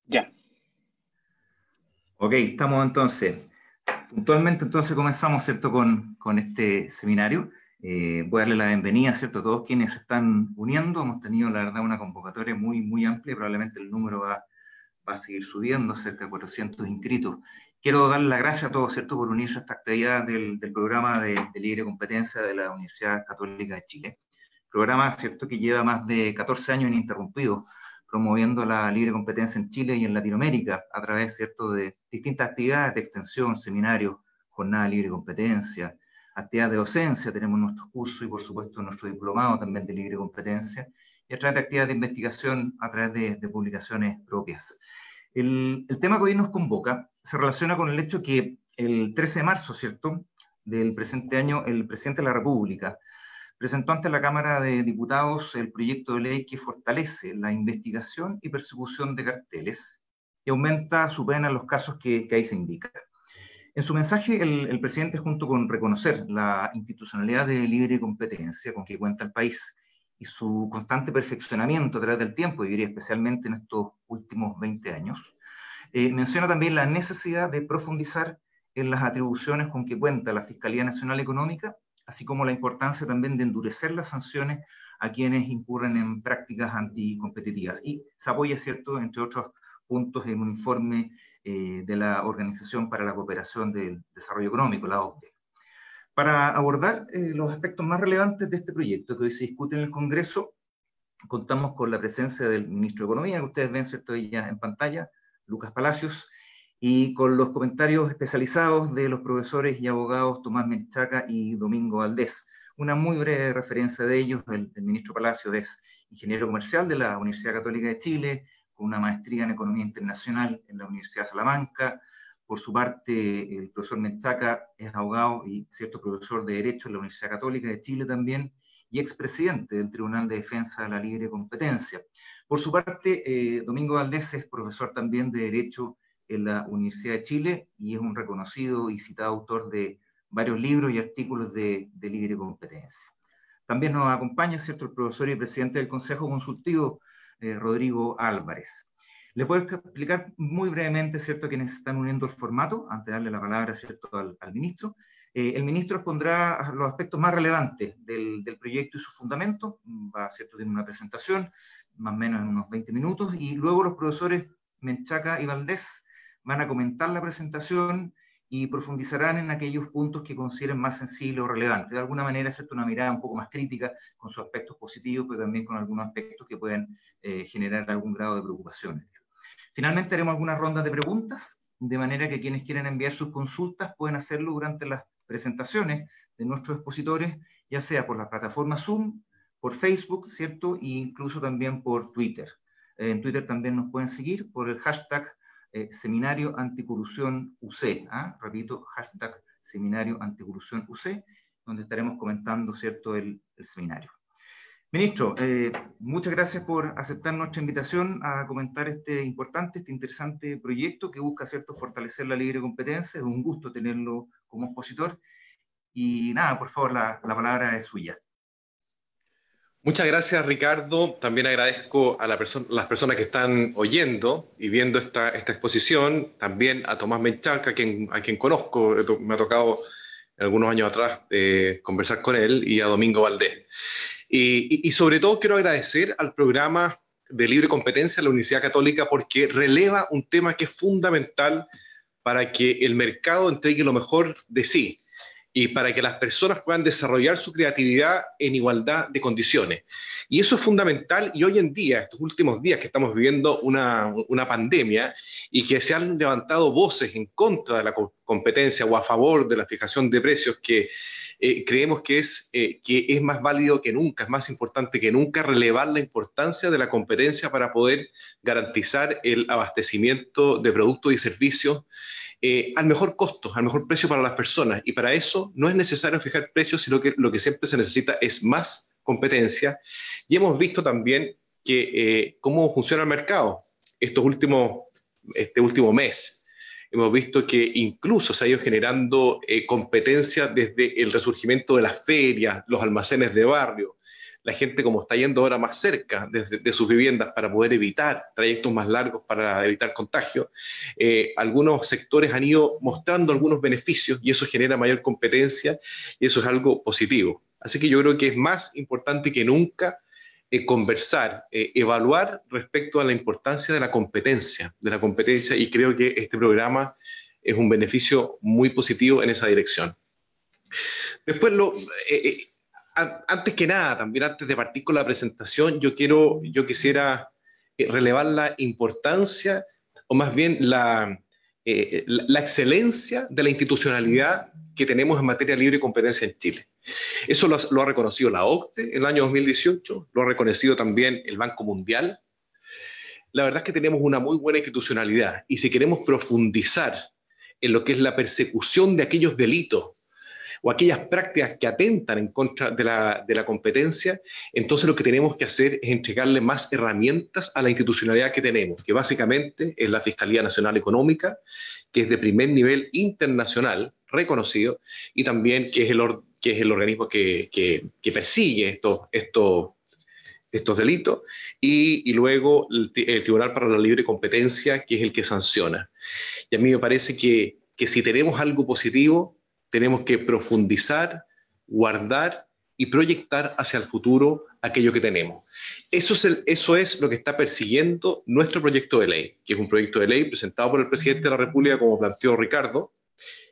Ya. Ok, estamos entonces. Puntualmente entonces comenzamos, ¿cierto?, con este seminario. Voy a darle la bienvenida, ¿cierto?, a todos quienes se están uniendo. Hemos tenido, la verdad, una convocatoria muy amplia. Probablemente el número va a seguir subiendo, cerca de 400 inscritos. Quiero darle las gracias a todos, ¿cierto?, por unirse a esta actividad del programa de libre competencia de la Universidad Católica de Chile. Programa, ¿cierto?, que lleva más de 14 años ininterrumpido, promoviendo la libre competencia en Chile y en Latinoamérica a través, ¿cierto?, de distintas actividades de extensión, seminarios, jornada de libre competencia, actividades de docencia, tenemos nuestros cursos y, por supuesto, nuestro diplomado también de libre competencia, y a través de actividades de investigación, a través de publicaciones propias. El tema que hoy nos convoca se relaciona con el hecho que el 13 de marzo, ¿cierto?, del presente año, el presidente de la República presentó ante la Cámara de Diputados el proyecto de ley que fortalece la investigación y persecución de carteles y aumenta su pena en los casos que ahí se indica. En su mensaje, el presidente, junto con reconocer la institucionalidad de libre competencia con que cuenta el país y su constante perfeccionamiento a través del tiempo, y diría especialmente en estos últimos 20 años, menciona también la necesidad de profundizar en las atribuciones con que cuenta la Fiscalía Nacional Económica, así como la importancia también de endurecer las sanciones a quienes incurren en prácticas anticompetitivas. Y se apoya, ¿cierto?, entre otros puntos, en un informe de la Organización para la Cooperación del Desarrollo Económico, la OCDE. Para abordar los aspectos más relevantes de este proyecto que hoy se discute en el Congreso, contamos con la presencia del ministro de Economía, que ustedes ven, ¿cierto?, ya en pantalla, Lucas Palacios, y con los comentarios especializados de los profesores y abogados Tomás Menchaca y Domingo Valdés. Una muy breve referencia de ellos: el ministro Palacios es ingeniero comercial de la Universidad Católica de Chile, con una maestría en Economía Internacional en la Universidad de Salamanca. Por su parte, el profesor Menchaca es abogado y, ¿cierto?, profesor de Derecho en la Universidad Católica de Chile también, y expresidente del Tribunal de Defensa de la Libre Competencia. Por su parte, Domingo Valdés es profesor también de Derecho en la Universidad de Chile y es un reconocido y citado autor de varios libros y artículos de libre competencia. También nos acompaña, ¿cierto?, el profesor y presidente del Consejo Consultivo, Rodrigo Álvarez. Les voy a explicar muy brevemente, ¿cierto?, quienes están uniendo el formato, antes de darle la palabra, ¿cierto?, al ministro. El ministro expondrá los aspectos más relevantes del proyecto y sus fundamentos. Va, ¿cierto?, tiene una presentación, más o menos en unos 20 minutos, y luego los profesores Menchaca y Valdés van a comentar la presentación y profundizarán en aquellos puntos que consideren más sensibles o relevantes. De alguna manera, ¿cierto?, una mirada un poco más crítica, con sus aspectos positivos, pero también con algunos aspectos que pueden generar algún grado de preocupación. Finalmente haremos algunas rondas de preguntas, de manera que quienes quieran enviar sus consultas pueden hacerlo durante las presentaciones de nuestros expositores, ya sea por la plataforma Zoom, por Facebook, ¿cierto?, e incluso también por Twitter. En Twitter también nos pueden seguir por el hashtag Seminario Anticorrupción UC, repito, hashtag Seminario Anticorrupción UC, donde estaremos comentando, ¿cierto?, el seminario. Ministro, muchas gracias por aceptar nuestra invitación a comentar este importante, este interesante proyecto que busca, ¿cierto?, fortalecer la libre competencia. Es un gusto tenerlo como expositor. Y nada, por favor, la palabra es suya. Muchas gracias, Ricardo. También agradezco a las personas que están oyendo y viendo esta exposición, también a Tomás Menchaca, a quien conozco, me ha tocado algunos años atrás conversar con él, y a Domingo Valdés. Y sobre todo quiero agradecer al programa de libre competencia de la Universidad Católica, porque releva un tema que es fundamental para que el mercado entregue lo mejor de sí y para que las personas puedan desarrollar su creatividad en igualdad de condiciones. Y eso es fundamental, y hoy en día, estos últimos días que estamos viviendo una pandemia y que se han levantado voces en contra de la competencia o a favor de la fijación de precios, que creemos que es más válido que nunca, es más importante que nunca relevar la importancia de la competencia para poder garantizar el abastecimiento de productos y servicios al mejor costo, al mejor precio para las personas. Y para eso no es necesario fijar precios, sino que lo que siempre se necesita es más competencia. Y hemos visto también que cómo funciona el mercado este último mes. Hemos visto que incluso se ha ido generando competencia desde el resurgimiento de las ferias, los almacenes de barrio, la gente como está yendo ahora más cerca de sus viviendas para poder evitar trayectos más largos, para evitar contagio, algunos sectores han ido mostrando algunos beneficios y eso genera mayor competencia y eso es algo positivo. Así que yo creo que es más importante que nunca conversar, evaluar respecto a la importancia de la competencia, y creo que este programa es un beneficio muy positivo en esa dirección. Después, antes que nada, también antes de partir con la presentación, yo quisiera relevar la importancia, o más bien la excelencia de la institucionalidad que tenemos en materia de libre competencia en Chile. Eso lo ha reconocido la OCDE en el año 2018, lo ha reconocido también el Banco Mundial. La verdad es que tenemos una muy buena institucionalidad y si queremos profundizar en lo que es la persecución de aquellos delitos o aquellas prácticas que atentan en contra de la competencia, entonces lo que tenemos que hacer es entregarle más herramientas a la institucionalidad que tenemos, que básicamente es la Fiscalía Nacional Económica, que es de primer nivel internacional, reconocido, y también que es el organismo que persigue estos delitos, y luego el Tribunal para la Libre Competencia, que es el que sanciona. Y a mí me parece que si tenemos algo positivo, tenemos que profundizar, guardar y proyectar hacia el futuro aquello que tenemos. Eso es lo que está persiguiendo nuestro proyecto de ley, que es un proyecto de ley presentado por el presidente de la República, como planteó Ricardo,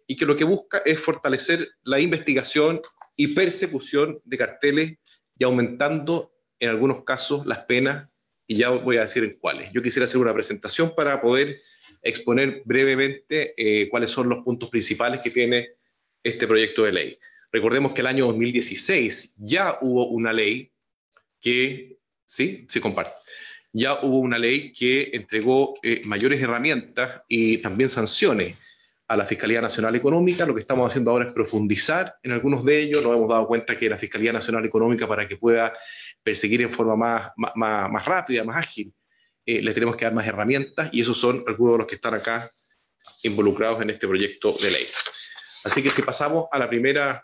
y que lo que busca es fortalecer la investigación y persecución de carteles y aumentando en algunos casos las penas, y ya voy a decir en cuáles. Yo quisiera hacer una presentación para poder exponer brevemente cuáles son los puntos principales que tiene este proyecto de ley. Recordemos que el año 2016 ya hubo una ley que, sí, comparto, ya hubo una ley que entregó mayores herramientas y también sanciones a la Fiscalía Nacional Económica. Lo que estamos haciendo ahora es profundizar en algunos de ellos. Nos hemos dado cuenta que la Fiscalía Nacional Económica, para que pueda perseguir en forma más rápida, más ágil, le tenemos que dar más herramientas y esos son algunos de los que están acá involucrados en este proyecto de ley. Así que si pasamos a la primera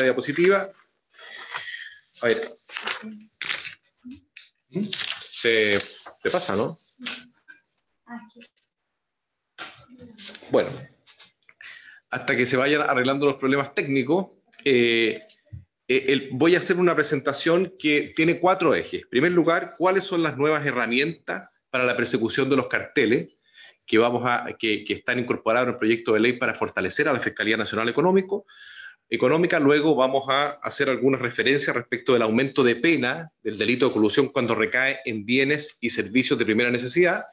diapositiva, a ver, se pasa, ¿no? Bueno, hasta que se vayan arreglando los problemas técnicos, voy a hacer una presentación que tiene 4 ejes. En primer lugar, ¿cuáles son las nuevas herramientas para la persecución de los carteles que están incorporados en el proyecto de ley para fortalecer a la Fiscalía Nacional Económica? Luego vamos a hacer algunas referencias respecto del aumento de pena del delito de colusión cuando recae en bienes y servicios de primera necesidad.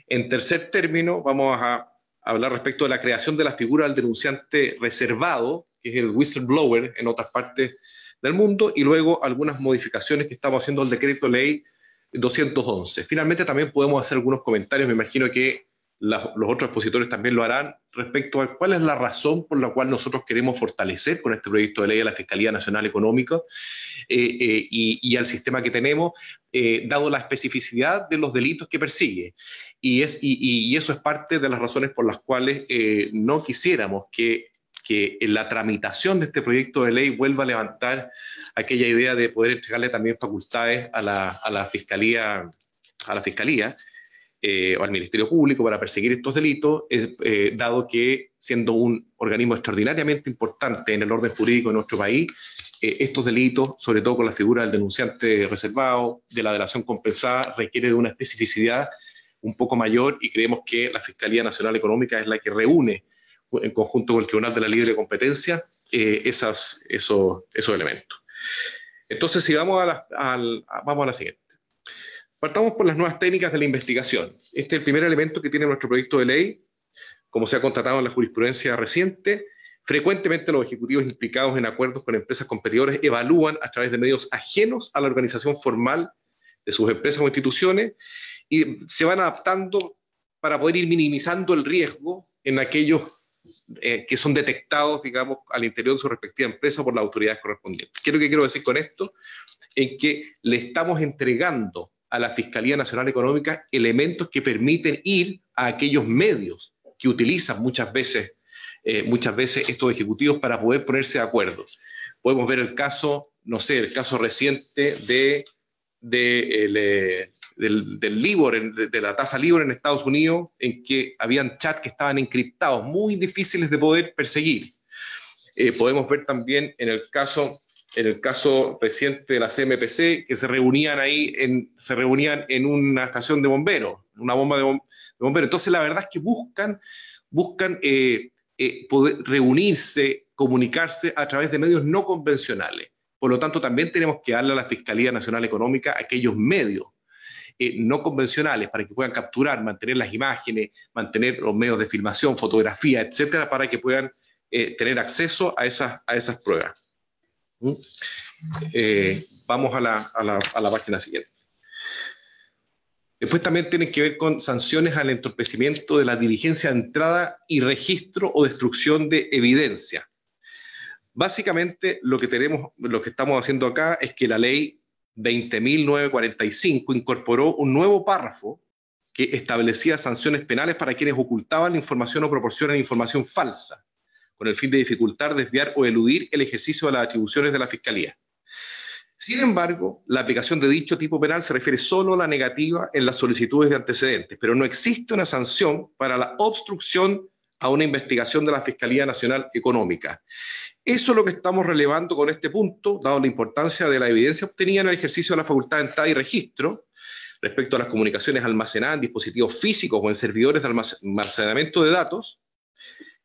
En tercer término, vamos a hablar respecto de la creación de la figura del denunciante reservado, que es el whistleblower en otras partes del mundo, y luego algunas modificaciones que estamos haciendo al decreto ley 211. Finalmente también podemos hacer algunos comentarios, me imagino que los otros expositores también lo harán, respecto a cuál es la razón por la cual nosotros queremos fortalecer con este proyecto de ley a la Fiscalía Nacional Económica y al sistema que tenemos, dado la especificidad de los delitos que persigue. Y eso es parte de las razones por las cuales no quisiéramos que en la tramitación de este proyecto de ley vuelva a levantar aquella idea de poder entregarle también facultades a la Fiscalía o al Ministerio Público para perseguir estos delitos, dado que siendo un organismo extraordinariamente importante en el orden jurídico de nuestro país, estos delitos, sobre todo con la figura del denunciante reservado, de la delación compensada, requiere de una especificidad un poco mayor y creemos que la Fiscalía Nacional Económica es la que reúne en conjunto con el Tribunal de la Libre Competencia esos elementos. Entonces, si vamos vamos a la siguiente. Partamos por las nuevas técnicas de la investigación. Este es el primer elemento que tiene nuestro proyecto de ley, como se ha constatado en la jurisprudencia reciente. Frecuentemente los ejecutivos implicados en acuerdos con empresas competidoras evalúan a través de medios ajenos a la organización formal de sus empresas o instituciones y se van adaptando para poder ir minimizando el riesgo en aquellos que son detectados, digamos, al interior de su respectiva empresa por las autoridades correspondientes. ¿Qué es lo que quiero decir con esto? En que le estamos entregando a la Fiscalía Nacional Económica elementos que permiten ir a aquellos medios que utilizan muchas veces estos ejecutivos para poder ponerse de acuerdo. Podemos ver el caso no sé, el caso reciente del LIBOR, de la tasa LIBOR en Estados Unidos, en que habían chats que estaban encriptados, muy difíciles de poder perseguir. Podemos ver también en el caso reciente de la CMPC, que se reunían en una estación de bomberos, una bomba de bomberos. Entonces, la verdad es que buscan poder reunirse, comunicarse a través de medios no convencionales. Por lo tanto, también tenemos que darle a la Fiscalía Nacional Económica aquellos medios no convencionales para que puedan capturar, mantener las imágenes, mantener los medios de filmación, fotografía, etcétera, para que puedan tener acceso a esas pruebas. Vamos a la página siguiente. Después también tienen que ver con sanciones al entorpecimiento de la diligencia de entrada y registro o destrucción de evidencia. Básicamente lo que estamos haciendo acá es que la ley 20.945 incorporó un nuevo párrafo que establecía sanciones penales para quienes ocultaban la información o proporcionan información falsa, con el fin de dificultar, desviar o eludir el ejercicio de las atribuciones de la Fiscalía. Sin embargo, la aplicación de dicho tipo penal se refiere solo a la negativa en las solicitudes de antecedentes, pero no existe una sanción para la obstrucción a una investigación de la Fiscalía Nacional Económica. Eso es lo que estamos relevando con este punto, dado la importancia de la evidencia obtenida en el ejercicio de la facultad de entrada y registro, respecto a las comunicaciones almacenadas en dispositivos físicos o en servidores de almacenamiento de datos,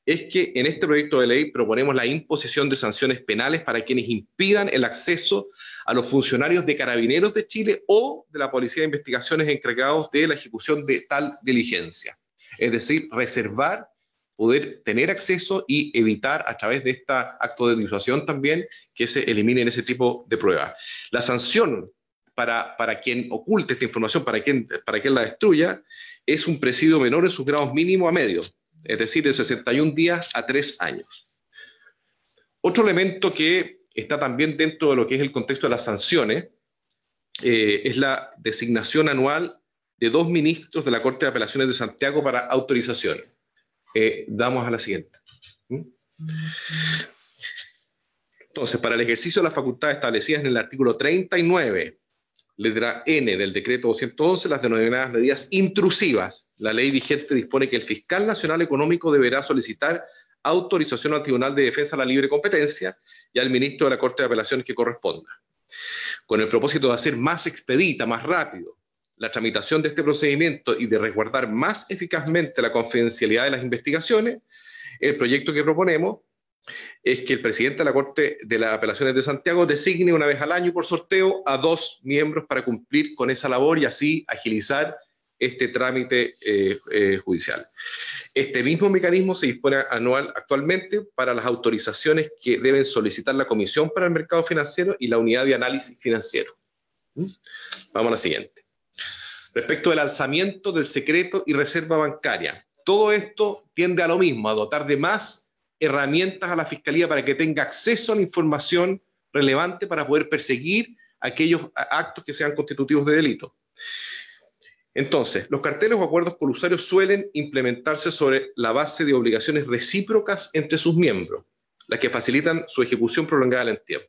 es que en este proyecto de ley proponemos la imposición de sanciones penales para quienes impidan el acceso a los funcionarios de Carabineros de Chile o de la Policía de Investigaciones encargados de la ejecución de tal diligencia. Es decir, reservar, poder tener acceso y evitar a través de este acto de disuasión también que se eliminen ese tipo de pruebas. La sanción para quien oculte esta información, para quien la destruya, es un presidio menor en sus grados mínimo a medio, es decir, de 61 días a 3 años. Otro elemento que está también dentro de lo que es el contexto de las sanciones es la designación anual de 2 ministros de la Corte de Apelaciones de Santiago para autorizaciones. Damos a la siguiente. Entonces, para el ejercicio de las facultades establecidas en el artículo 39, letra N del decreto 211, las denominadas medidas intrusivas. La ley vigente dispone que el fiscal nacional económico deberá solicitar autorización al Tribunal de Defensa de la Libre Competencia y al ministro de la Corte de Apelaciones que corresponda, con el propósito de hacer más expedita, más rápido, la tramitación de este procedimiento y de resguardar más eficazmente la confidencialidad de las investigaciones. El proyecto que proponemos es que el presidente de la Corte de las Apelaciones de Santiago designe una vez al año por sorteo a 2 miembros para cumplir con esa labor y así agilizar este trámite judicial. Este mismo mecanismo se dispone actualmente para las autorizaciones que deben solicitar la Comisión para el Mercado Financiero y la Unidad de Análisis Financiero. Vamos a la siguiente. Respecto del alzamiento del secreto y reserva bancaria, todo esto tiende a lo mismo, a dotar de más herramientas a la Fiscalía para que tenga acceso a la información relevante para poder perseguir aquellos actos que sean constitutivos de delito. Entonces, los carteles o acuerdos colusorios suelen implementarse sobre la base de obligaciones recíprocas entre sus miembros, las que facilitan su ejecución prolongada en el tiempo.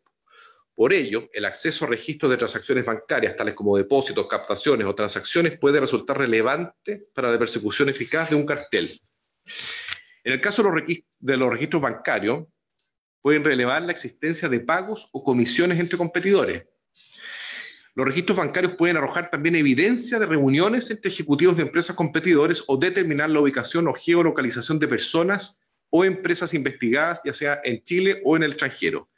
Por ello, el acceso a registros de transacciones bancarias, tales como depósitos, captaciones o transacciones, puede resultar relevante para la persecución eficaz de un cartel. En el caso de los registros bancarios, pueden relevar la existencia de pagos o comisiones entre competidores. Los registros bancarios pueden arrojar también evidencia de reuniones entre ejecutivos de empresas competidores o determinar la ubicación o geolocalización de personas o empresas investigadas, ya sea en Chile o en el extranjero.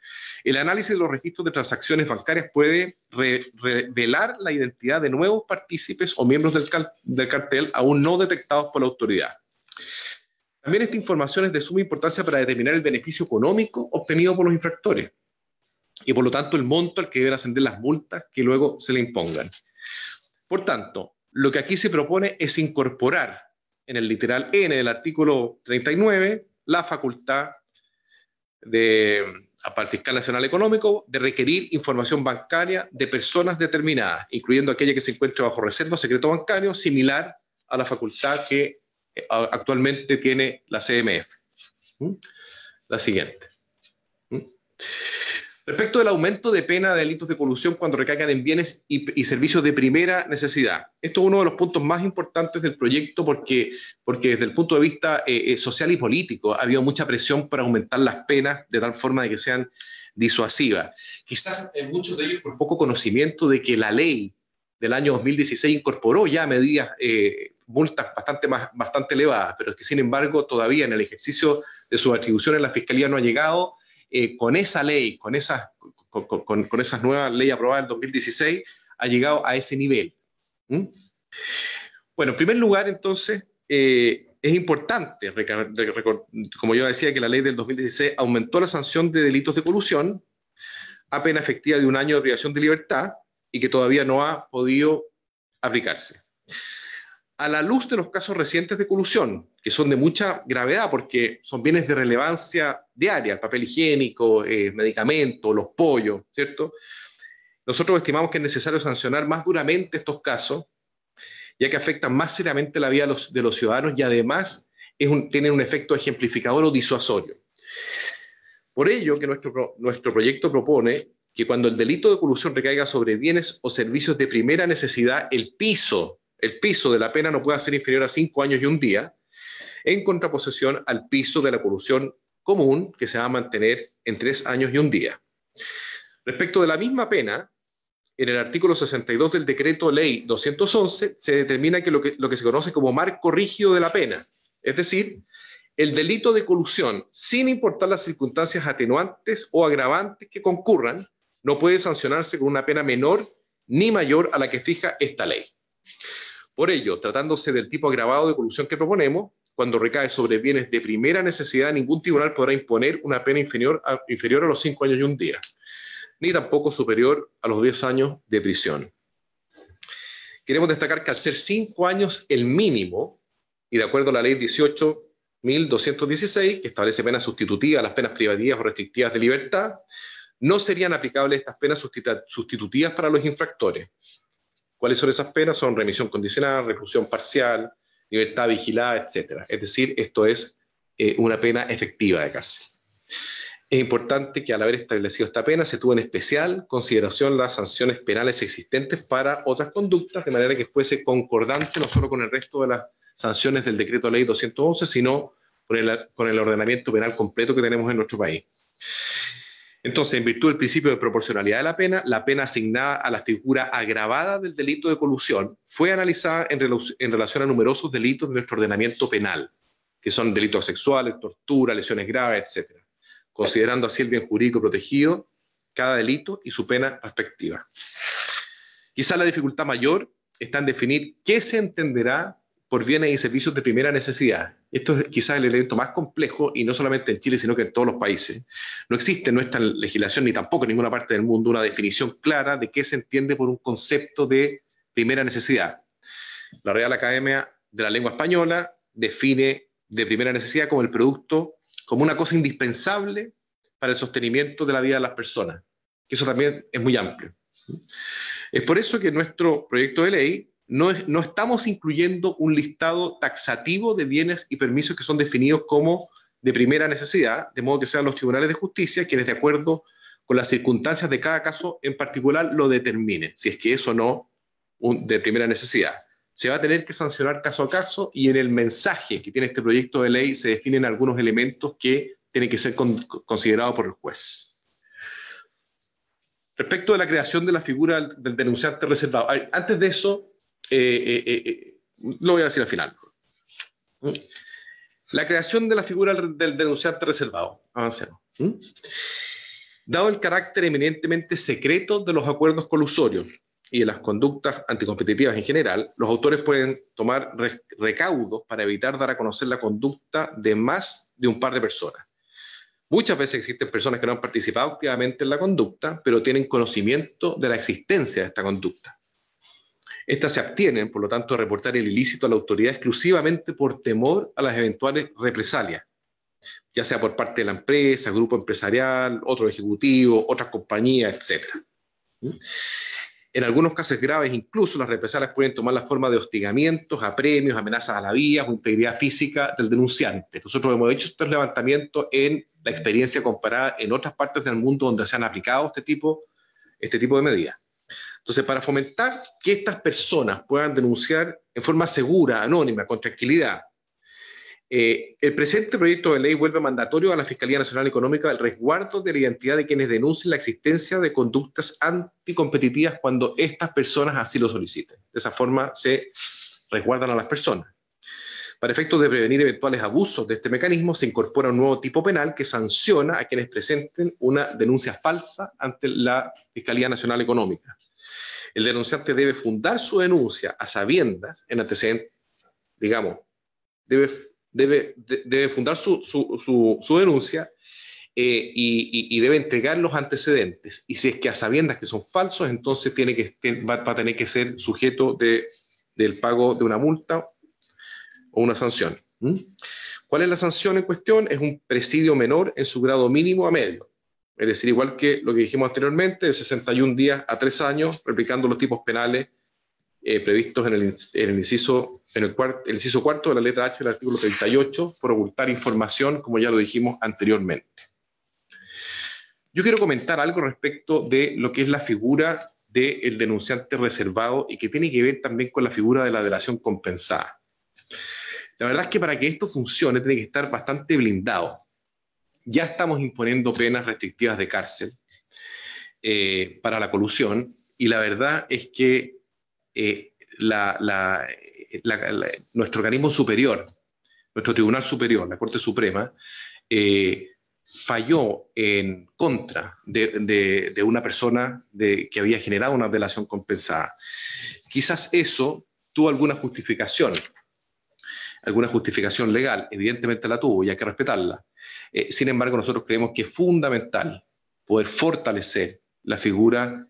El análisis de los registros de transacciones bancarias puede revelar la identidad de nuevos partícipes o miembros del cartel aún no detectados por la autoridad. También esta información es de suma importancia para determinar el beneficio económico obtenido por los infractores y por lo tanto el monto al que deben ascender las multas que luego se le impongan. Por tanto, lo que aquí se propone es incorporar en el literal N del artículo 39 la facultad para el fiscal nacional económico de requerir información bancaria de personas determinadas, incluyendo aquella que se encuentre bajo reserva o secreto bancario, similar a la facultad que actualmente tiene la CMF. La siguiente. Respecto del aumento de pena de delitos de colusión cuando recaigan en bienes y servicios de primera necesidad. Esto es uno de los puntos más importantes del proyecto porque desde el punto de vista social y político ha habido mucha presión para aumentar las penas de tal forma de que sean disuasivas. Quizás muchos de ellos por poco conocimiento de que la ley del año 2016 incorporó ya medidas, multas bastante elevadas, pero que sin embargo todavía en el ejercicio de sus atribuciones la Fiscalía no ha llegado con esa ley, con esas nuevas leyes aprobadas en 2016, ha llegado a ese nivel. Bueno, en primer lugar, entonces, es importante, como yo decía, que la ley del 2016 aumentó la sanción de delitos de colusión a pena efectiva de 1 año de privación de libertad y que todavía no ha podido aplicarse. A la luz de los casos recientes de colusión, que son de mucha gravedad porque son bienes de relevancia diaria, el papel higiénico, medicamentos, los pollos, ¿cierto? Nosotros estimamos que es necesario sancionar más duramente estos casos, ya que afectan más seriamente la vida de los ciudadanos y además tienen un efecto ejemplificador o disuasorio. Por ello que nuestro proyecto propone que cuando el delito de colusión recaiga sobre bienes o servicios de primera necesidad, el piso de la pena no pueda ser inferior a 5 años y 1 día, en contraposición al piso de la colusión común, que se va a mantener en 3 años y 1 día. Respecto de la misma pena, en el artículo 62 del Decreto Ley 211 se determina que lo que se conoce como marco rígido de la pena, es decir, el delito de colusión, sin importar las circunstancias atenuantes o agravantes que concurran, no puede sancionarse con una pena menor ni mayor a la que fija esta ley. Por ello, tratándose del tipo agravado de colusión que proponemos, cuando recae sobre bienes de primera necesidad, ningún tribunal podrá imponer una pena inferior a los 5 años y 1 día, ni tampoco superior a los 10 años de prisión. Queremos destacar que al ser 5 años el mínimo, y de acuerdo a la ley 18.216, que establece penas sustitutivas a las penas privativas o restrictivas de libertad, no serían aplicables estas penas sustitutivas para los infractores. ¿Cuáles son esas penas? Son remisión condicional, reclusión parcial, libertad vigilada, etc. Es decir, esto es una pena efectiva de cárcel. Es importante que al haber establecido esta pena se tuvo en especial consideración las sanciones penales existentes para otras conductas, de manera que fuese concordante no solo con el resto de las sanciones del Decreto Ley 211, sino con el ordenamiento penal completo que tenemos en nuestro país. Entonces, en virtud del principio de proporcionalidad de la pena asignada a la figura agravada del delito de colusión fue analizada en relación a numerosos delitos de nuestro ordenamiento penal, que son delitos sexuales, tortura, lesiones graves, etc., considerando así el bien jurídico protegido, cada delito y su pena respectiva. Quizá la dificultad mayor está en definir qué se entenderá por bienes y servicios de primera necesidad. Esto es quizás el elemento más complejo, y no solamente en Chile, sino que en todos los países. No existe en nuestra legislación, ni tampoco en ninguna parte del mundo, una definición clara de qué se entiende por un concepto de primera necesidad. La Real Academia de la Lengua Española define de primera necesidad como el producto, como una cosa indispensable para el sostenimiento de la vida de las personas, que eso también es muy amplio. Es por eso que en nuestro proyecto de ley no estamos incluyendo un listado taxativo de bienes y permisos que son definidos como de primera necesidad, de modo que sean los tribunales de justicia quienes, de acuerdo con las circunstancias de cada caso en particular, lo determinen, si es que es o no de primera necesidad. Se va a tener que sancionar caso a caso, y en el mensaje que tiene este proyecto de ley se definen algunos elementos que tienen que ser considerados por el juez. Respecto de la creación de la figura del denunciante reservado, antes de eso, lo voy a decir al final. La creación de la figura del denunciante reservado. Avancemos. Dado el carácter eminentemente secreto de los acuerdos colusorios y de las conductas anticompetitivas en general, los autores pueden tomar recaudos para evitar dar a conocer la conducta de más de un par de personas. Muchas veces existen personas que no han participado activamente en la conducta, pero tienen conocimiento de la existencia de esta conducta. Estas se abstienen, por lo tanto, de reportar el ilícito a la autoridad exclusivamente por temor a las eventuales represalias, ya sea por parte de la empresa, grupo empresarial, otro ejecutivo, otras compañías, etc. En algunos casos graves, incluso las represalias pueden tomar la forma de hostigamientos, apremios, amenazas a la vida o integridad física del denunciante. Nosotros hemos hecho estos levantamientos en la experiencia comparada en otras partes del mundo donde se han aplicado este tipo de medidas. Entonces, para fomentar que estas personas puedan denunciar en forma segura, anónima, con tranquilidad, el presente proyecto de ley vuelve mandatorio a la Fiscalía Nacional Económica el resguardo de la identidad de quienes denuncien la existencia de conductas anticompetitivas cuando estas personas así lo soliciten. De esa forma se resguardan a las personas. Para efectos de prevenir eventuales abusos de este mecanismo, se incorpora un nuevo tipo penal que sanciona a quienes presenten una denuncia falsa ante la Fiscalía Nacional Económica. El denunciante debe fundar su denuncia a sabiendas en antecedentes, digamos, debe fundar su denuncia y debe entregar los antecedentes. Y si es que a sabiendas que son falsos, entonces va a tener que ser sujeto del pago de una multa o una sanción. ¿Cuál es la sanción en cuestión? Es un presidio menor en su grado mínimo a medio. Es decir, igual que lo que dijimos anteriormente, de 61 días a 3 años, replicando los tipos penales previstos en el inciso cuarto de la letra H del artículo 38 por ocultar información, como ya lo dijimos anteriormente. Yo quiero comentar algo respecto de lo que es la figura del denunciante reservado y que tiene que ver también con la figura de la delación compensada. La verdad es que para que esto funcione tiene que estar bastante blindado. Ya estamos imponiendo penas restrictivas de cárcel para la colusión y la verdad es que nuestro organismo superior, nuestro Tribunal Superior, la Corte Suprema, falló en contra de una persona que había generado una delación compensada. Quizás eso tuvo alguna justificación legal, evidentemente la tuvo y hay que respetarla. Sin embargo, nosotros creemos que es fundamental poder fortalecer la figura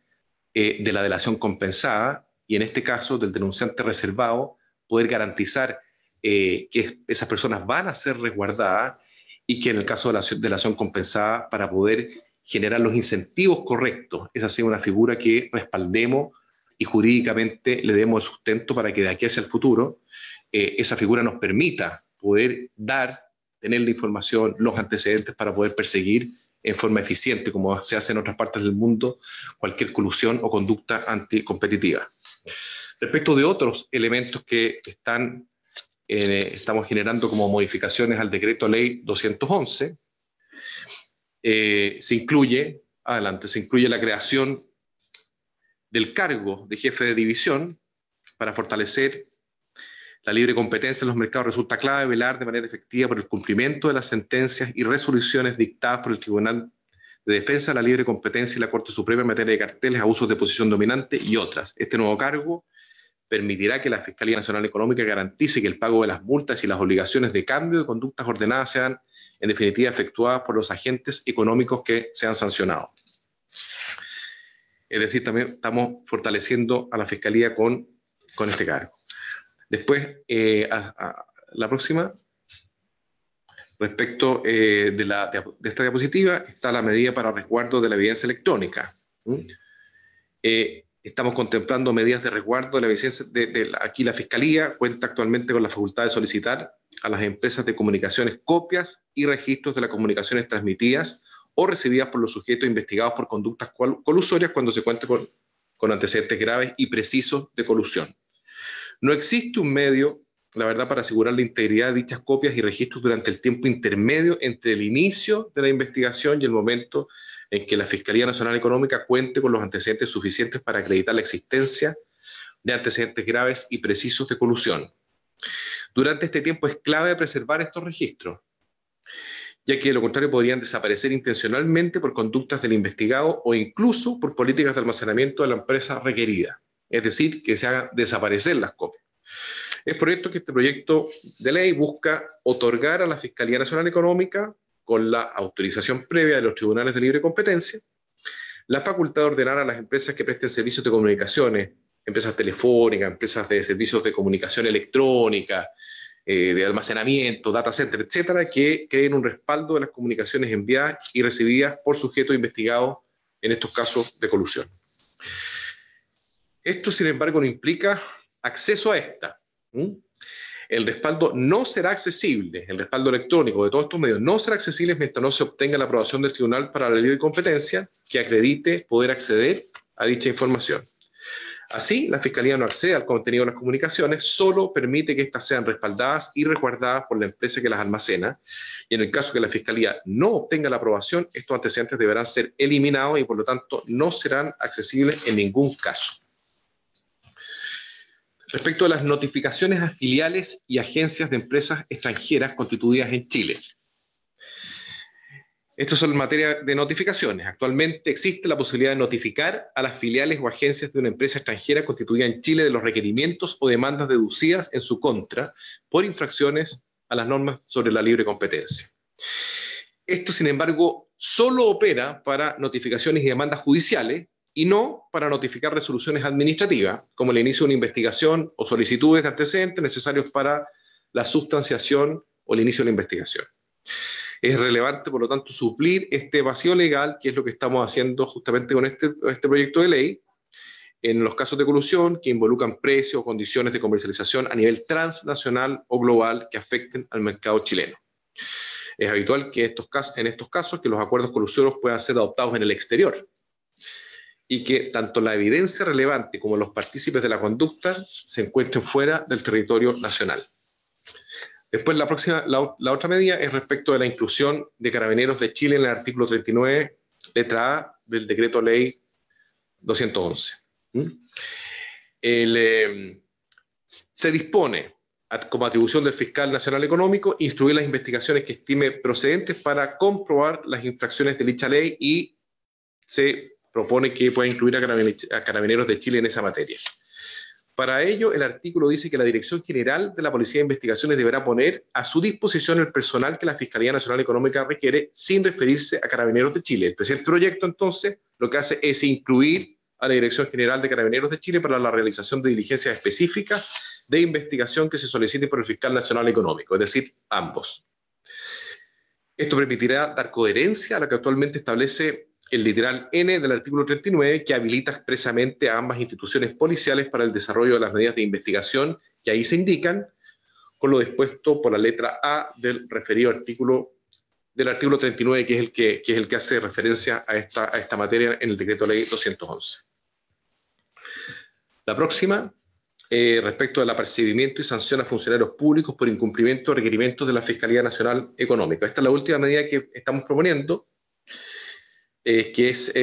de la delación compensada y en este caso del denunciante reservado, poder garantizar que esas personas van a ser resguardadas y que en el caso de la delación compensada, para poder generar los incentivos correctos, esa sea una figura que respaldemos y jurídicamente le demos el sustento para que de aquí hacia el futuro esa figura nos permita poder tener la información, los antecedentes para poder perseguir en forma eficiente, como se hace en otras partes del mundo, cualquier colusión o conducta anticompetitiva. Respecto de otros elementos que estamos generando como modificaciones al decreto ley 211, se incluye la creación del cargo de jefe de división para fortalecer la libre competencia en los mercados. Resulta clave velar de manera efectiva por el cumplimiento de las sentencias y resoluciones dictadas por el Tribunal de Defensa de la Libre Competencia y la Corte Suprema en materia de carteles, abusos de posición dominante y otras. Este nuevo cargo permitirá que la Fiscalía Nacional Económica garantice que el pago de las multas y las obligaciones de cambio de conductas ordenadas sean, en definitiva, efectuadas por los agentes económicos que sean sancionados. Es decir, también estamos fortaleciendo a la Fiscalía con este cargo. Después, la próxima, respecto de esta diapositiva, está la medida para resguardo de la evidencia electrónica. Estamos contemplando medidas de resguardo de la evidencia. Aquí la Fiscalía cuenta actualmente con la facultad de solicitar a las empresas de comunicaciones copias y registros de las comunicaciones transmitidas o recibidas por los sujetos investigados por conductas colusorias cuando se cuente con antecedentes graves y precisos de colusión. No existe un medio, la verdad, para asegurar la integridad de dichas copias y registros durante el tiempo intermedio entre el inicio de la investigación y el momento en que la Fiscalía Nacional Económica cuente con los antecedentes suficientes para acreditar la existencia de antecedentes graves y precisos de colusión. Durante este tiempo es clave preservar estos registros, ya que de lo contrario podrían desaparecer intencionalmente por conductas del investigado o incluso por políticas de almacenamiento de la empresa requerida. Es decir, que se hagan desaparecer las copias. Es por esto que este proyecto de ley busca otorgar a la Fiscalía Nacional Económica, con la autorización previa de los tribunales de libre competencia, la facultad de ordenar a las empresas que presten servicios de comunicaciones, empresas telefónicas, empresas de servicios de comunicación electrónica, de almacenamiento, data center, etcétera, que creen un respaldo de las comunicaciones enviadas y recibidas por sujetos investigados en estos casos de colusión. Esto, sin embargo, no implica acceso a esta. El respaldo no será accesible, el respaldo electrónico de todos estos medios no será accesible mientras no se obtenga la aprobación del Tribunal para la Libre Competencia que acredite poder acceder a dicha información. Así, la Fiscalía no accede al contenido de las comunicaciones, solo permite que éstas sean respaldadas y resguardadas por la empresa que las almacena, y en el caso que la Fiscalía no obtenga la aprobación, estos antecedentes deberán ser eliminados y por lo tanto no serán accesibles en ningún caso. Respecto a las notificaciones a filiales y agencias de empresas extranjeras constituidas en Chile. Esto es en materia de notificaciones. Actualmente existe la posibilidad de notificar a las filiales o agencias de una empresa extranjera constituida en Chile de los requerimientos o demandas deducidas en su contra por infracciones a las normas sobre la libre competencia. Esto, sin embargo, solo opera para notificaciones y demandas judiciales y no para notificar resoluciones administrativas, como el inicio de una investigación o solicitudes de antecedentes necesarios para la sustanciación o el inicio de la investigación. Es relevante, por lo tanto, suplir este vacío legal, que es lo que estamos haciendo justamente con este proyecto de ley, en los casos de colusión que involucran precios o condiciones de comercialización a nivel transnacional o global que afecten al mercado chileno. Es habitual que en estos casos que los acuerdos colusorios puedan ser adoptados en el exterior y que tanto la evidencia relevante como los partícipes de la conducta se encuentren fuera del territorio nacional. Después, la otra medida es respecto de la inclusión de Carabineros de Chile en el artículo 39, letra A, del Decreto Ley 211. Se dispone, como atribución del Fiscal Nacional Económico, instruir las investigaciones que estime procedentes para comprobar las infracciones de dicha ley y se propone que pueda incluir a Carabineros de Chile en esa materia. Para ello, el artículo dice que la Dirección General de la Policía de Investigaciones deberá poner a su disposición el personal que la Fiscalía Nacional Económica requiere sin referirse a Carabineros de Chile. El presente proyecto, entonces, lo que hace es incluir a la Dirección General de Carabineros de Chile para la realización de diligencias específicas de investigación que se solicite por el Fiscal Nacional Económico, es decir, ambos. Esto permitirá dar coherencia a lo que actualmente establece el literal N del artículo 39, que habilita expresamente a ambas instituciones policiales para el desarrollo de las medidas de investigación que ahí se indican, con lo dispuesto por la letra A del referido artículo, del artículo 39, que es el que hace referencia a esta materia en el Decreto Ley 211. La próxima, respecto del apercibimiento y sanción a funcionarios públicos por incumplimiento de requerimientos de la Fiscalía Nacional Económica. Esta es la última medida que estamos proponiendo, que es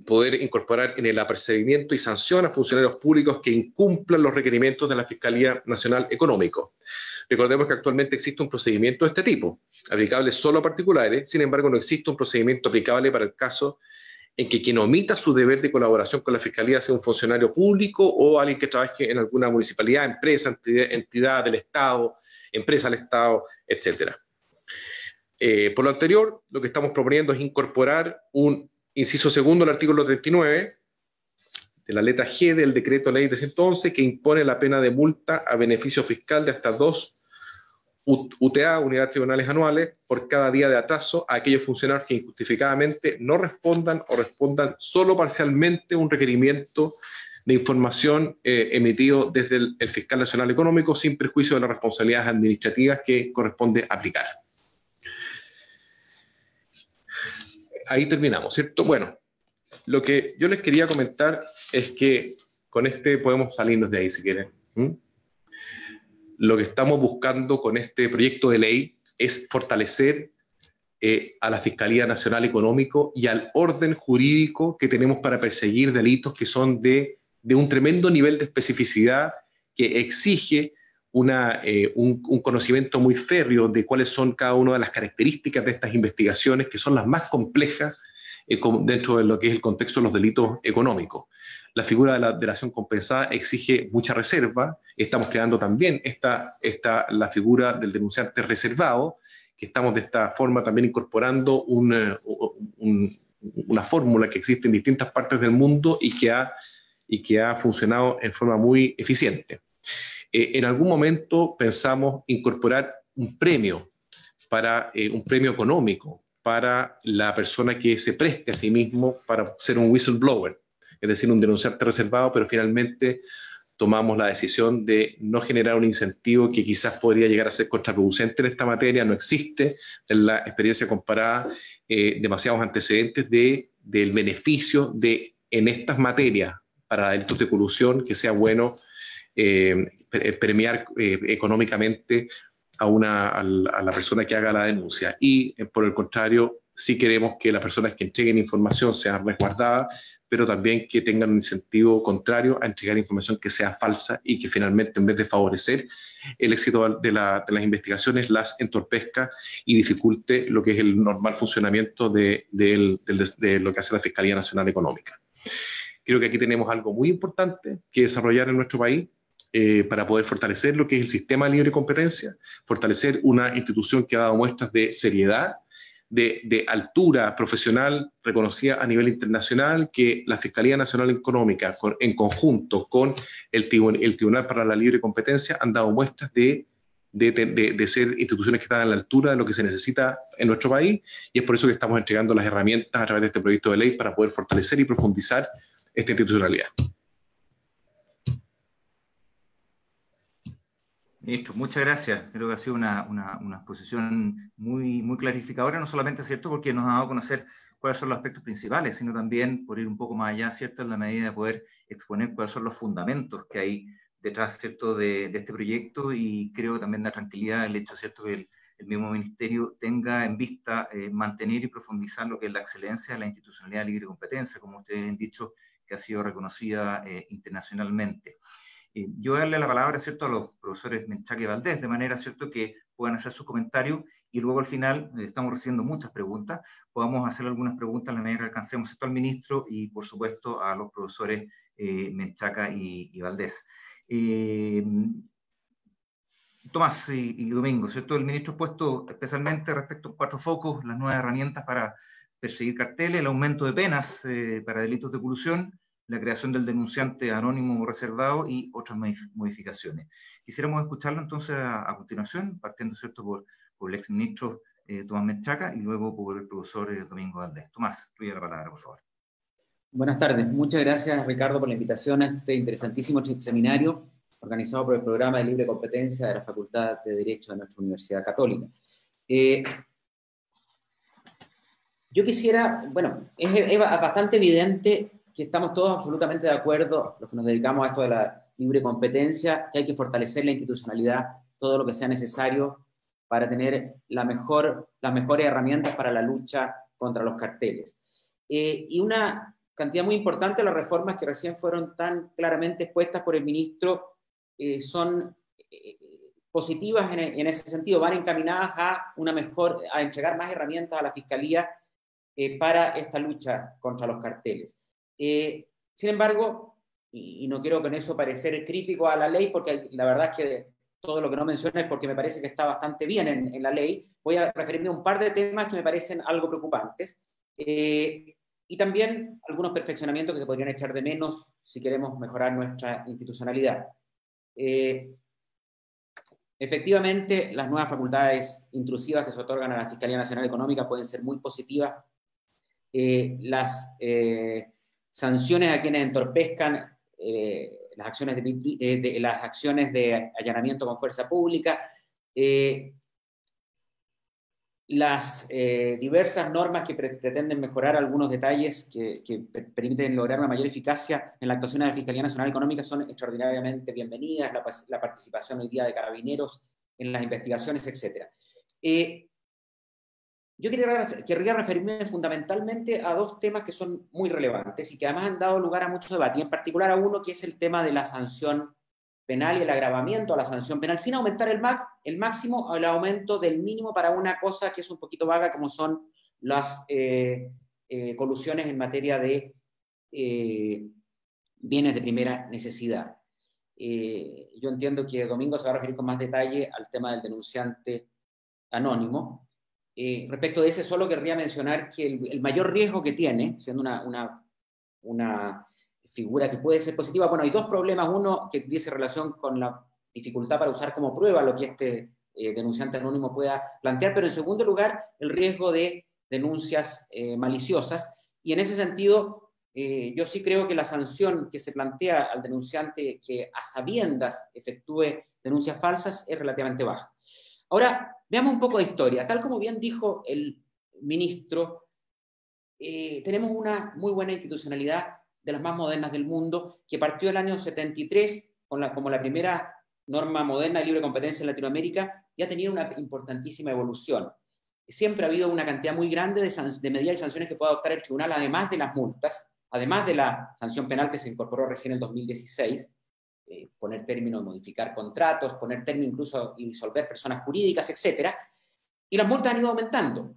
poder incorporar en el apercibimiento y sanción a funcionarios públicos que incumplan los requerimientos de la Fiscalía Nacional Económico. Recordemos que actualmente existe un procedimiento de este tipo, aplicable solo a particulares. Sin embargo, no existe un procedimiento aplicable para el caso en que quien omita su deber de colaboración con la Fiscalía sea un funcionario público o alguien que trabaje en alguna municipalidad, empresa, entidad del Estado, empresa del Estado, etcétera. Por lo anterior, lo que estamos proponiendo es incorporar un inciso segundo al artículo 39 de la letra G del Decreto Ley 211, que impone la pena de multa a beneficio fiscal de hasta 2 UTA, unidades tribunales anuales, por cada día de atraso a aquellos funcionarios que injustificadamente no respondan o respondan solo parcialmente un requerimiento de información emitido desde el Fiscal Nacional Económico, sin perjuicio de las responsabilidades administrativas que corresponde aplicar. Ahí terminamos, ¿cierto? Bueno, lo que yo les quería comentar es que con podemos salirnos de ahí si quieren. Lo que estamos buscando con este proyecto de ley es fortalecer a la Fiscalía Nacional Económico y al orden jurídico que tenemos para perseguir delitos que son de un tremendo nivel de especificidad que exige un conocimiento muy férreo de cuáles son cada una de las características de estas investigaciones, que son las más complejas dentro de lo que es el contexto de los delitos económicos. La figura de la delación compensada exige mucha reserva. Estamos creando también la figura del denunciante reservado, que estamos de esta forma también incorporando una fórmula que existe en distintas partes del mundo y que ha funcionado en forma muy eficiente. En algún momento pensamos incorporar un premio económico para la persona que se preste a sí mismo para ser un whistleblower, es decir, un denunciante reservado, pero finalmente tomamos la decisión de no generar un incentivo que quizás podría llegar a ser contraproducente en esta materia. No existe en la experiencia comparada demasiados antecedentes del beneficio en estas materias para delitos de colusión que sea bueno premiar económicamente a la persona que haga la denuncia. Y por el contrario, sí queremos que las personas que entreguen información sean resguardadas, pero también que tengan un incentivo contrario a entregar información que sea falsa y que finalmente, en vez de favorecer el éxito de las investigaciones, las entorpezca y dificulte lo que es el normal funcionamiento de lo que hace la Fiscalía Nacional Económica. Creo que aquí tenemos algo muy importante que desarrollar en nuestro país para poder fortalecer lo que es el sistema de libre competencia, fortalecer una institución que ha dado muestras de seriedad, de altura profesional reconocida a nivel internacional, que la Fiscalía Nacional Económica, en conjunto con el Tribunal para la Libre Competencia, han dado muestras de ser instituciones que están a la altura de lo que se necesita en nuestro país, y es por eso que estamos entregando las herramientas a través de este proyecto de ley para poder fortalecer y profundizar esta institucionalidad. Ministro, muchas gracias. Creo que ha sido una exposición muy, muy clarificadora, no solamente, ¿cierto?, porque nos ha dado a conocer cuáles son los aspectos principales, sino también por ir un poco más allá, ¿cierto?, en la medida de poder exponer cuáles son los fundamentos que hay detrás, ¿cierto?, de este proyecto, y creo que también da tranquilidad el hecho, ¿cierto?, que el mismo Ministerio tenga en vista mantener y profundizar lo que es la excelencia de la institucionalidad de libre competencia, como ustedes han dicho, que ha sido reconocida internacionalmente. Yo voy a darle la palabra, ¿cierto?, a los profesores Menchaca y Valdés, de manera, ¿cierto?, que puedan hacer sus comentarios, y luego al final, estamos recibiendo muchas preguntas, podamos hacer algunas preguntas en la medida que alcancemos, ¿cierto?, al ministro y, por supuesto, a los profesores Menchaca y Valdés. Tomás y Domingo, ¿cierto? El ministro ha puesto especialmente respecto a 4 focos, las nuevas herramientas para perseguir carteles, el aumento de penas para delitos de colusión, la creación del denunciante anónimo o reservado y otras modificaciones. Quisiéramos escucharlo entonces a continuación, partiendo, ¿cierto?, por el exministro Tomás Menchaca y luego por el profesor Domingo Valdés. Tomás, tuya la palabra, por favor. Buenas tardes. Muchas gracias, Ricardo, por la invitación a este interesantísimo seminario organizado por el Programa de Libre Competencia de la Facultad de Derecho de nuestra Universidad Católica. Yo quisiera, bueno, es bastante evidente que estamos todos absolutamente de acuerdo, los que nos dedicamos a esto de la libre competencia, que hay que fortalecer la institucionalidad, todo lo que sea necesario para tener las mejores herramientas para la lucha contra los carteles. Y una cantidad muy importante de las reformas que recién fueron tan claramente expuestas por el ministro son positivas en ese sentido, van encaminadas a entregar más herramientas a la Fiscalía para esta lucha contra los carteles. Sin embargo, y no quiero con eso parecer crítico a la ley, porque la verdad es que todo lo que no menciono es porque me parece que está bastante bien en la ley, voy a referirme a un par de temas que me parecen algo preocupantes, y también algunos perfeccionamientos que se podrían echar de menos si queremos mejorar nuestra institucionalidad. Efectivamente, las nuevas facultades intrusivas que se otorgan a la Fiscalía Nacional Económica pueden ser muy positivas. Las sanciones a quienes entorpezcan las acciones de allanamiento con fuerza pública, las diversas normas que pretenden mejorar algunos detalles que permiten lograr una mayor eficacia en la actuación de la Fiscalía Nacional Económica son extraordinariamente bienvenidas, la participación hoy día de carabineros en las investigaciones, etc. Yo querría referirme fundamentalmente a 2 temas que son muy relevantes y que además han dado lugar a mucho debate, y en particular a uno que es el tema de la sanción penal y el agravamiento a la sanción penal, sin aumentar el máximo o el aumento del mínimo para una cosa que es un poquito vaga, como son las colusiones en materia de bienes de primera necesidad. Yo entiendo que Domingo se va a referir con más detalle al tema del denunciante anónimo. Respecto de ese, solo querría mencionar que el mayor riesgo que tiene, siendo una figura que puede ser positiva, bueno, hay 2 problemas. Uno, que dice relación con la dificultad para usar como prueba lo que este denunciante anónimo pueda plantear, pero en segundo lugar, el riesgo de denuncias maliciosas, y en ese sentido, yo sí creo que la sanción que se plantea al denunciante que a sabiendas efectúe denuncias falsas es relativamente baja. Ahora, veamos un poco de historia. Tal como bien dijo el ministro, tenemos una muy buena institucionalidad, de las más modernas del mundo, que partió el año 73 como la primera norma moderna de libre competencia en Latinoamérica, y ha tenido una importantísima evolución. Siempre ha habido una cantidad muy grande de medidas y sanciones que puede adoptar el tribunal, además de las multas, además de la sanción penal que se incorporó recién en el 2016, poner término, modificar contratos, poner término incluso y disolver personas jurídicas, etc. Y las multas han ido aumentando.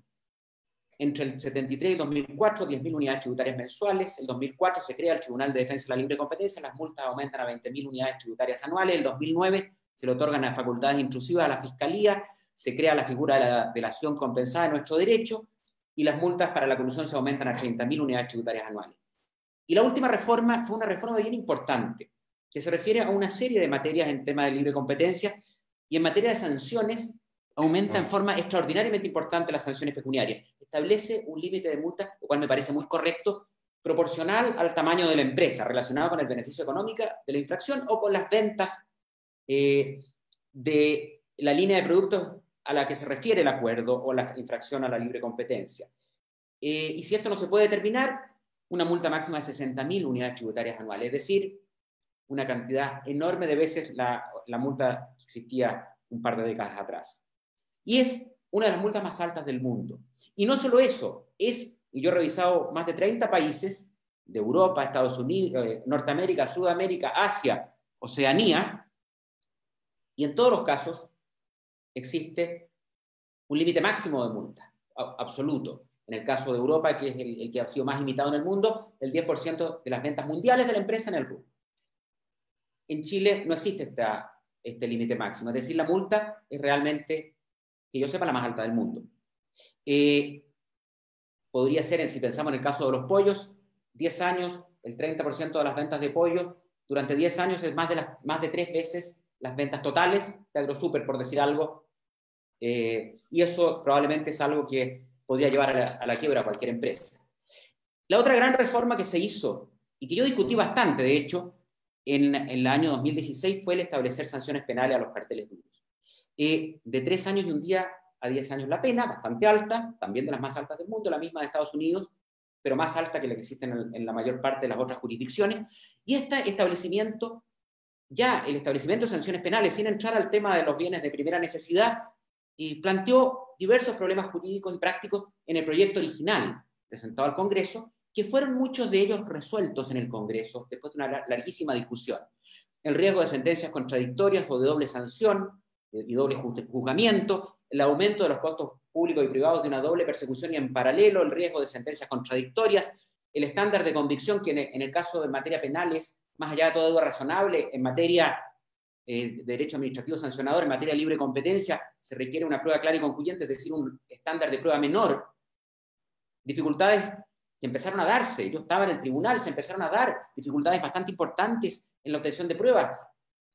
Entre el 73 y el 2004, 10.000 unidades tributarias mensuales. El 2004 se crea el Tribunal de Defensa de la Libre Competencia, las multas aumentan a 20.000 unidades tributarias anuales. El 2009 se le otorgan las facultades intrusivas a la Fiscalía, se crea la figura de la delación compensada de nuestro derecho, y las multas para la colusión se aumentan a 30.000 unidades tributarias anuales. Y la última reforma fue una reforma bien importante, que se refiere a una serie de materias en tema de libre competencia, y en materia de sanciones aumenta en forma extraordinariamente importante las sanciones pecuniarias. Establece un límite de multa, lo cual me parece muy correcto, proporcional al tamaño de la empresa, relacionado con el beneficio económico de la infracción o con las ventas de la línea de productos a la que se refiere el acuerdo o la infracción a la libre competencia. Y si esto no se puede determinar, una multa máxima de 60.000 unidades tributarias anuales, es decir, una cantidad enorme de veces la multa que existía un par de décadas atrás. Y es una de las multas más altas del mundo. Y no solo eso, y yo he revisado más de 30 países de Europa, Estados Unidos, Norteamérica, Sudamérica, Asia, Oceanía, y en todos los casos existe un límite máximo de multa, absoluto. En el caso de Europa, que es el que ha sido más imitado en el mundo, el 10% de las ventas mundiales de la empresa en el rubro. En Chile no existe este límite máximo, es decir, la multa es realmente, que yo sepa, la más alta del mundo. Podría ser, si pensamos en el caso de los pollos, 10 años, el 30% de las ventas de pollo, durante 10 años es más de 3 veces las ventas totales de AgroSuper, por decir algo, y eso probablemente es algo que podría llevar a la quiebra a cualquier empresa. La otra gran reforma que se hizo, y que yo discutí bastante, de hecho, en el año 2016, fue el establecer sanciones penales a los carteles duros. De 3 años y un día a 10 años la pena, bastante alta, también de las más altas del mundo, la misma de Estados Unidos, pero más alta que la que existe en la mayor parte de las otras jurisdicciones. Y el establecimiento de sanciones penales, sin entrar al tema de los bienes de primera necesidad, planteó diversos problemas jurídicos y prácticos en el proyecto original presentado al Congreso, que fueron muchos de ellos resueltos en el Congreso después de una larguísima discusión. El riesgo de sentencias contradictorias o de doble sanción y doble juzgamiento, el aumento de los costos públicos y privados de una doble persecución y en paralelo el riesgo de sentencias contradictorias, el estándar de convicción que en el caso de materia penal es, más allá de todo duda razonable, en materia de derecho administrativo sancionador, en materia de libre competencia, se requiere una prueba clara y concluyente, es decir, un estándar de prueba menor. Dificultades que empezaron a darse, yo estaba en el tribunal, se empezaron a dar dificultades bastante importantes en la obtención de pruebas.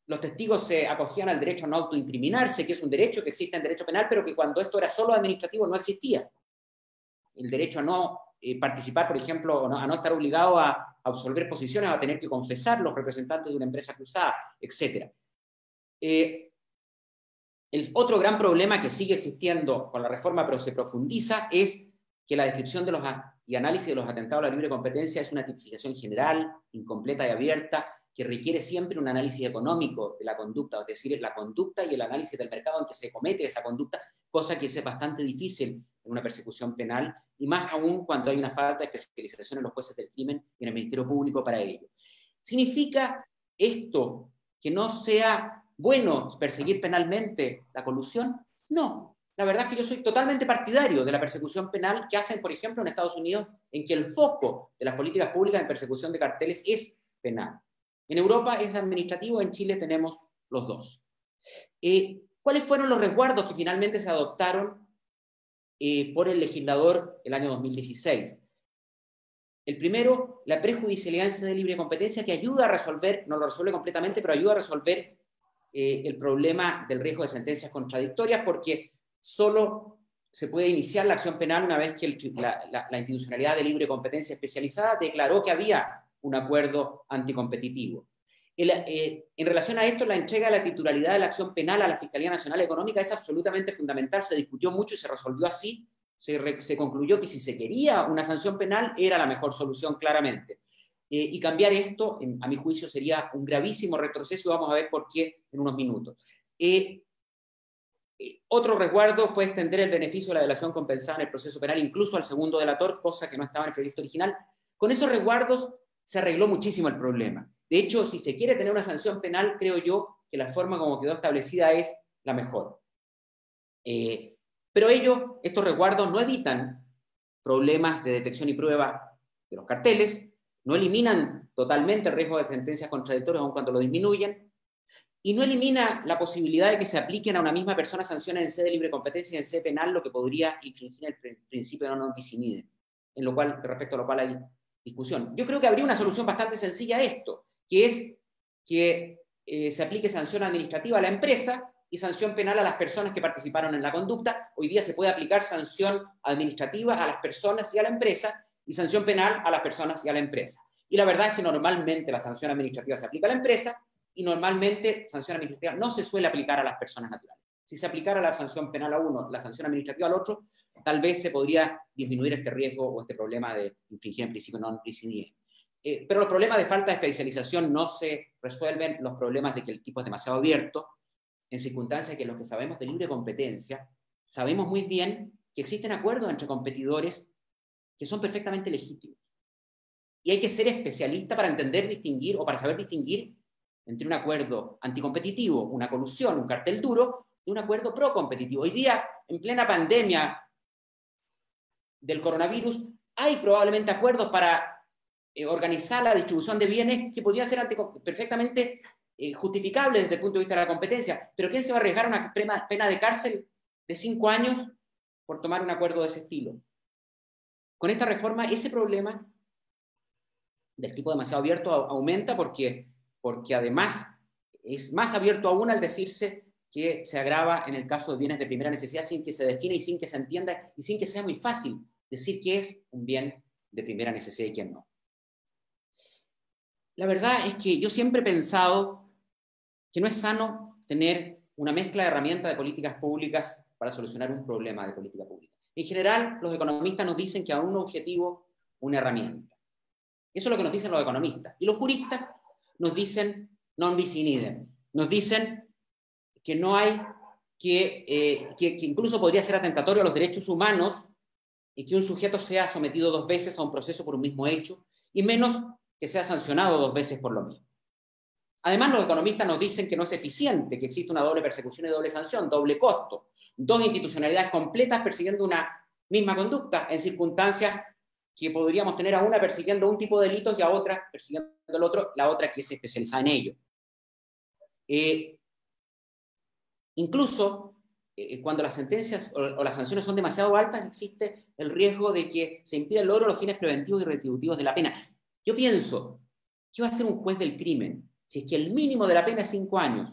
Los testigos se acogían al derecho a no autoincriminarse, que es un derecho que existe en derecho penal, pero que cuando esto era solo administrativo no existía. El derecho a no participar, por ejemplo, a no estar obligado a absolver posiciones, a tener que confesar los representantes de una empresa acusada, etc. El otro gran problema que sigue existiendo con la reforma, pero se profundiza, es que la descripción y análisis de los atentados a la libre competencia es una tipificación general, incompleta y abierta, que requiere siempre un análisis económico de la conducta, es decir, la conducta y el análisis del mercado en que se comete esa conducta, cosa que es bastante difícil en una persecución penal, y más aún cuando hay una falta de especialización en los jueces del crimen y en el Ministerio Público para ello. ¿Significa esto que no sea bueno perseguir penalmente la colusión? No. La verdad es que yo soy totalmente partidario de la persecución penal que hacen, por ejemplo, en Estados Unidos, en que el foco de las políticas públicas en persecución de carteles es penal. En Europa es administrativo, en Chile tenemos los dos. ¿Cuáles fueron los resguardos que finalmente se adoptaron por el legislador el año 2016? El primero, la prejudicialidad de libre competencia, que ayuda a resolver, no lo resuelve completamente, pero ayuda a resolver el problema del riesgo de sentencias contradictorias, porque solo se puede iniciar la acción penal una vez que la institucionalidad de libre competencia especializada declaró que había un acuerdo anticompetitivo. En relación a esto, la entrega de la titularidad de la acción penal a la Fiscalía Nacional Económica es absolutamente fundamental, se discutió mucho y se resolvió así, se concluyó que si se quería una sanción penal era la mejor solución claramente. Y cambiar esto, a mi juicio, sería un gravísimo retroceso y vamos a ver por qué en unos minutos. Otro resguardo fue extender el beneficio de la delación compensada en el proceso penal incluso al segundo delator, cosa que no estaba en el proyecto original. Con esos resguardos se arregló muchísimo el problema. De hecho, si se quiere tener una sanción penal, creo yo que la forma como quedó establecida es la mejor. Pero estos resguardos no evitan problemas de detección y prueba de los carteles, no eliminan totalmente el riesgo de sentencias contradictorias aun cuando lo disminuyen, y no elimina la posibilidad de que se apliquen a una misma persona sanciones en sede de libre competencia y en sede penal, lo que podría infringir el principio de non bis in idem, respecto a lo cual hay discusión. Yo creo que habría una solución bastante sencilla a esto, que es que se aplique sanción administrativa a la empresa y sanción penal a las personas que participaron en la conducta. Hoy día se puede aplicar sanción administrativa a las personas y a la empresa y sanción penal a las personas y a la empresa. Y la verdad es que normalmente la sanción administrativa se aplica a la empresa y normalmente sanción administrativa no se suele aplicar a las personas naturales. Si se aplicara la sanción penal a uno, la sanción administrativa al otro, tal vez se podría disminuir este riesgo o este problema de infringir en principio non bis in idem. Pero los problemas de falta de especialización no se resuelven, los problemas de que el tipo es demasiado abierto, en circunstancias que los que sabemos de libre competencia, sabemos muy bien que existen acuerdos entre competidores que son perfectamente legítimos. Y hay que ser especialista para entender, distinguir o para saber distinguir entre un acuerdo anticompetitivo, una colusión, un cartel duro, y un acuerdo procompetitivo. Hoy día, en plena pandemia del coronavirus, hay probablemente acuerdos para organizar la distribución de bienes que podrían ser perfectamente justificables desde el punto de vista de la competencia. Pero ¿quién se va a arriesgar a una pena de cárcel de 5 años por tomar un acuerdo de ese estilo? Con esta reforma, ese problema del tipo demasiado abierto aumenta porque además es más abierto aún al decirse que se agrava en el caso de bienes de primera necesidad sin que se define y sin que se entienda y sin que sea muy fácil decir qué es un bien de primera necesidad y qué no. La verdad es que yo siempre he pensado que no es sano tener una mezcla de herramientas de políticas públicas para solucionar un problema de política pública. En general, los economistas nos dicen que a un objetivo, una herramienta. Eso es lo que nos dicen los economistas. Y los juristas nos dicen non bis in idem. Nos dicen que no hay, que incluso podría ser atentatorio a los derechos humanos y que un sujeto sea sometido 2 veces a un proceso por un mismo hecho, y menos que sea sancionado 2 veces por lo mismo. Además, los economistas nos dicen que no es eficiente, que existe una doble persecución y doble sanción, doble costo, 2 institucionalidades completas persiguiendo una misma conducta en circunstancias que podríamos tener a una persiguiendo un tipo de delitos y a otra persiguiendo el otro, la otra que es especializada en ello. Incluso cuando las sentencias o las sanciones son demasiado altas, existe el riesgo de que se impida el logro de los fines preventivos y retributivos de la pena. Yo pienso, ¿qué va a hacer un juez del crimen si es que el mínimo de la pena es 5 años?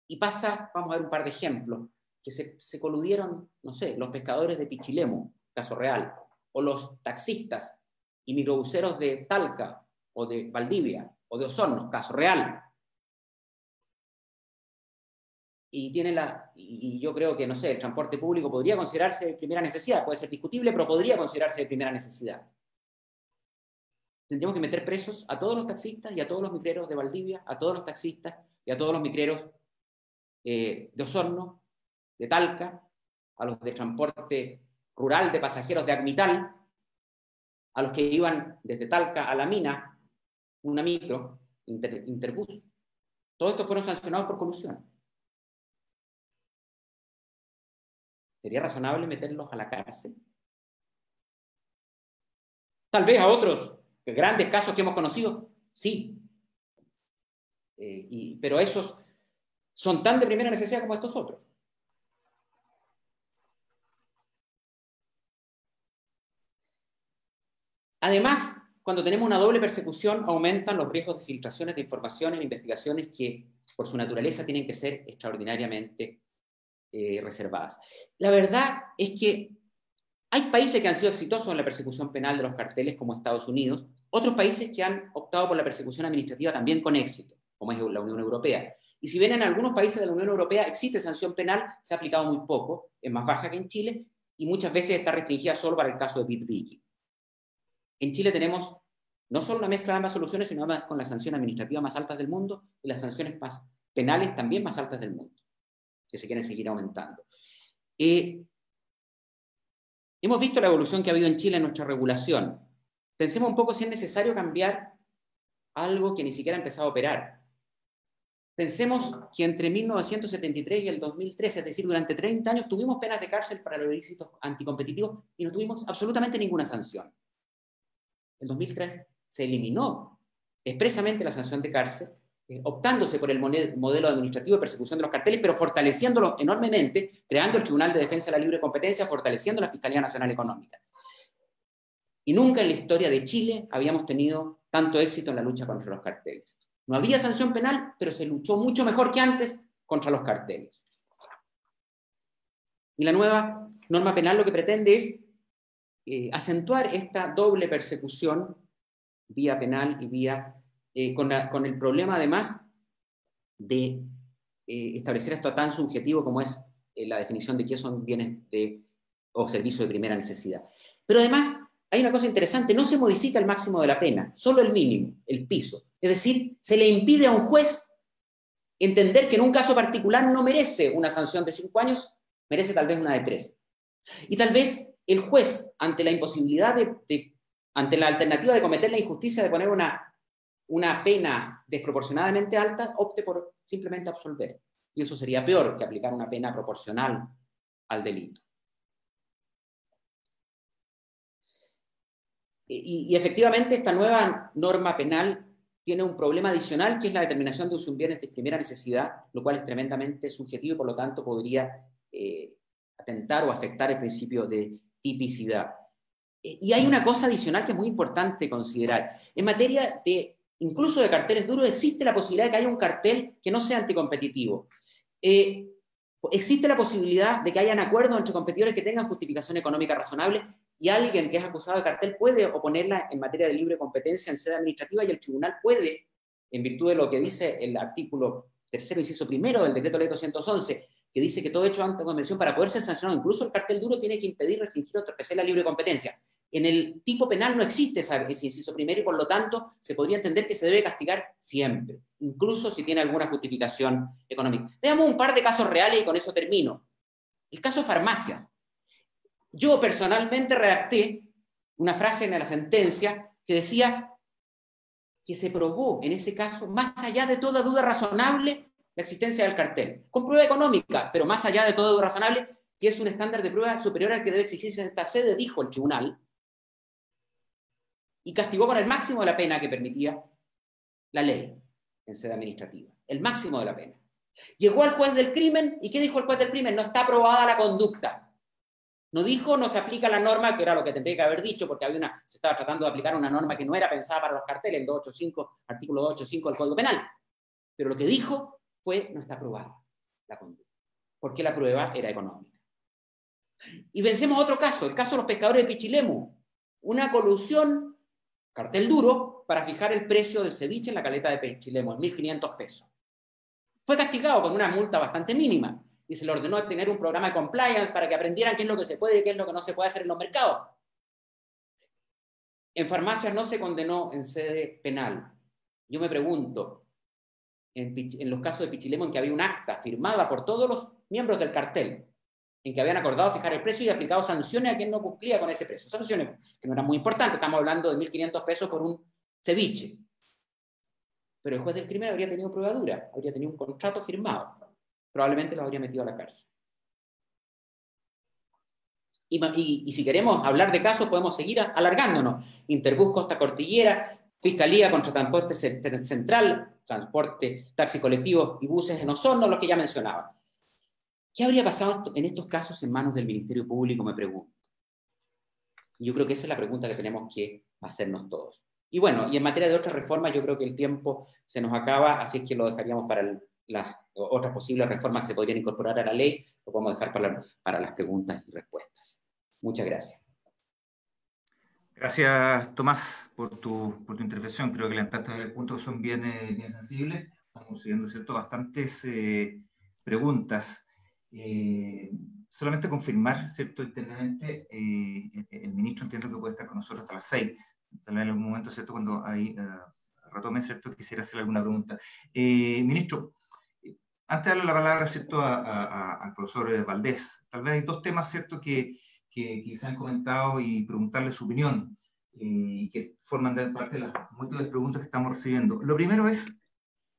Y pasa, vamos a ver un par de ejemplos, que se coludieron, no sé, los pescadores de Pichilemu, caso real, o los taxistas y microbuseros de Talca, o de Valdivia, o de Osorno, caso real. Y yo creo que, no sé, el transporte público podría considerarse de primera necesidad, puede ser discutible, pero podría considerarse de primera necesidad. Tendríamos que meter presos a todos los taxistas y a todos los micreros de Valdivia, a todos los taxistas y a todos los micreros de Osorno, de Talca, a los de transporte rural de pasajeros de Acmital, a los que iban desde Talca a La Mina, una micro, Interbus. Todos estos fueron sancionados por colusión. ¿Sería razonable meterlos a la cárcel? Tal vez a otros grandes casos que hemos conocido, sí. Pero esos son tan de primera necesidad como estos otros. Además, cuando tenemos una doble persecución, aumentan los riesgos de filtraciones de información en investigaciones que, por su naturaleza, tienen que ser extraordinariamente reservadas. La verdad es que hay países que han sido exitosos en la persecución penal de los carteles, como Estados Unidos, otros países que han optado por la persecución administrativa también con éxito, como es la Unión Europea. Y si bien en algunos países de la Unión Europea existe sanción penal, se ha aplicado muy poco, es más baja que en Chile, y muchas veces está restringida solo para el caso de BitVicky. En Chile tenemos no solo una mezcla de ambas soluciones, sino además con las sanciones administrativas más altas del mundo y las sanciones más penales también más altas del mundo, que se quieren seguir aumentando. Hemos visto la evolución que ha habido en Chile en nuestra regulación. Pensemos un poco si es necesario cambiar algo que ni siquiera ha empezado a operar. Pensemos que entre 1973 y el 2013, es decir, durante 30 años, tuvimos penas de cárcel para los ilícitos anticompetitivos y no tuvimos absolutamente ninguna sanción. En 2003 se eliminó expresamente la sanción de cárcel, optándose por el modelo administrativo de persecución de los carteles, pero fortaleciéndolo enormemente, creando el Tribunal de Defensa de la Libre Competencia, fortaleciendo la Fiscalía Nacional Económica. Y nunca en la historia de Chile habíamos tenido tanto éxito en la lucha contra los carteles. No había sanción penal, pero se luchó mucho mejor que antes contra los carteles. Y la nueva norma penal lo que pretende es acentuar esta doble persecución, vía penal y vía con el problema además de establecer esto tan subjetivo como es la definición de qué son bienes o servicios de primera necesidad. Pero además hay una cosa interesante, no se modifica el máximo de la pena, solo el mínimo, el piso. Es decir, se le impide a un juez entender que en un caso particular no merece una sanción de 5 años, merece tal vez una de 3. Y tal vez el juez, ante la imposibilidad ante la alternativa de cometer la injusticia de poner una pena desproporcionadamente alta, opte por simplemente absolver. Y eso sería peor que aplicar una pena proporcional al delito. Y efectivamente esta nueva norma penal tiene un problema adicional, que es la determinación de un bien de primera necesidad, lo cual es tremendamente subjetivo y por lo tanto podría atentar o afectar el principio de tipicidad. Y hay una cosa adicional que es muy importante considerar. En materia incluso de carteles duros, existe la posibilidad de que haya un cartel que no sea anticompetitivo. Existe la posibilidad de que hayan acuerdos entre competidores que tengan justificación económica razonable y alguien que es acusado de cartel puede oponerla en materia de libre competencia en sede administrativa y el tribunal puede, en virtud de lo que dice el artículo 3º, inciso 1 del decreto ley 211, que dice que todo hecho ante convención para poder ser sancionado, incluso el cartel duro, tiene que impedir, restringir o entorpecer la libre competencia. En el tipo penal no existe ese inciso 1 y por lo tanto se podría entender que se debe castigar siempre, incluso si tiene alguna justificación económica. Veamos un par de casos reales y con eso termino. El caso farmacias. Yo personalmente redacté una frase en la sentencia que decía que se probó en ese caso, más allá de toda duda razonable, la existencia del cartel, con prueba económica, pero más allá de toda duda razonable, que es un estándar de prueba superior al que debe exigirse en esta sede, dijo el tribunal, y castigó con el máximo de la pena que permitía la ley en sede administrativa, el máximo de la pena. Llegó al juez del crimen, ¿y qué dijo el juez del crimen? No está aprobada la conducta. No dijo, no se aplica la norma, que era lo que tendría que haber dicho, porque se estaba tratando de aplicar una norma que no era pensada para los carteles, el 285, artículo 285 del Código Penal. Pero lo que dijo fue, no está aprobada la conducta, porque la prueba era económica. Y vencemos otro caso, el caso de los pescadores de Pichilemu. Una colusión, cartel duro, para fijar el precio del ceviche en la caleta de Pichilemu, en 1.500 pesos. Fue castigado con una multa bastante mínima y se le ordenó tener un programa de compliance para que aprendieran qué es lo que se puede y qué es lo que no se puede hacer en los mercados. En farmacias no se condenó en sede penal. Yo me pregunto, en los casos de Pichilemu en que había un acta firmada por todos los miembros del cartel, en que habían acordado fijar el precio y aplicado sanciones a quien no cumplía con ese precio. Sanciones que no eran muy importantes, estamos hablando de 1.500 pesos por un ceviche. Pero el juez del crimen habría tenido prueba dura, habría tenido un contrato firmado. Probablemente lo habría metido a la cárcel. Y si queremos hablar de casos, podemos seguir alargándonos. Interbus Costa Cordillera, Fiscalía contra Transporte Central, Transporte, Taxi Colectivos y Buses en Osorno, los que ya mencionaba. ¿Qué habría pasado en estos casos en manos del Ministerio Público? Me pregunto. Y yo creo que esa es la pregunta que tenemos que hacernos todos. Y bueno, y en materia de otras reformas, yo creo que el tiempo se nos acaba, así es que lo dejaríamos para el las otras posibles reformas que se podrían incorporar a la ley, lo podemos dejar para las preguntas y respuestas. Muchas gracias. Gracias, Tomás, por tu intervención. Creo que levantaste varios puntos que son bien sensibles. Estamos recibiendo, ¿cierto?, bastantes preguntas. Solamente confirmar, ¿cierto?, internamente, el ministro entiendo que puede estar con nosotros hasta las 6. Tal vez en algún momento, ¿cierto?, cuando ahí retome, ¿cierto?, quisiera hacer alguna pregunta. Ministro, antes de darle la palabra, ¿cierto?, al profesor Valdés, tal vez hay dos temas, ¿cierto?, que se han comentado y preguntarle su opinión, y que forman parte de las múltiples preguntas que estamos recibiendo. Lo primero es,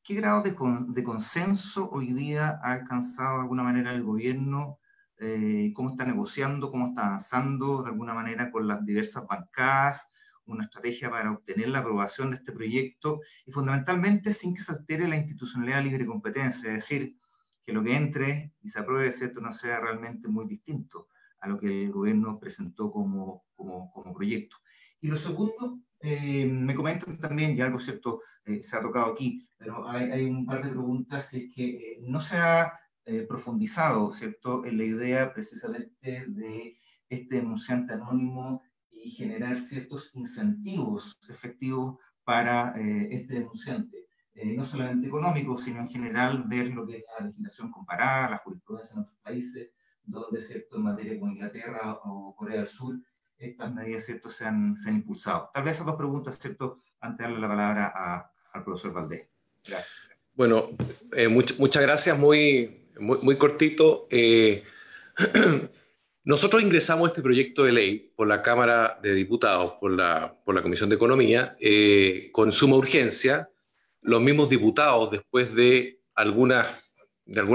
¿qué grado de consenso hoy día ha alcanzado de alguna manera el gobierno? ¿Cómo está negociando? ¿Cómo está avanzando de alguna manera con las diversas bancadas? Una estrategia para obtener la aprobación de este proyecto y fundamentalmente sin que se altere la institucionalidad de libre competencia, es decir, que lo que entre y se apruebe, ¿cierto?, no sea realmente muy distinto a lo que el gobierno presentó como proyecto. Y lo segundo, me comentan también, y algo, ¿cierto?, se ha tocado aquí, pero hay un par de preguntas, si es que no se ha profundizado, ¿cierto?, en la idea precisamente de este denunciante anónimo y generar ciertos incentivos efectivos para este denunciante. No solamente económicos, sino en general ver lo que es la legislación comparada, la jurisprudencia en otros países, donde, ¿cierto?, en materia como Inglaterra o Corea del Sur, estas medidas, ¿cierto?, se han impulsado. Tal vez esas dos preguntas, ¿cierto?, antes de darle la palabra al profesor Valdés. Gracias. Bueno, muchas gracias, muy cortito. Nosotros ingresamos este proyecto de ley por la Cámara de Diputados, por la Comisión de Economía, con suma urgencia. Los mismos diputados, después de algunas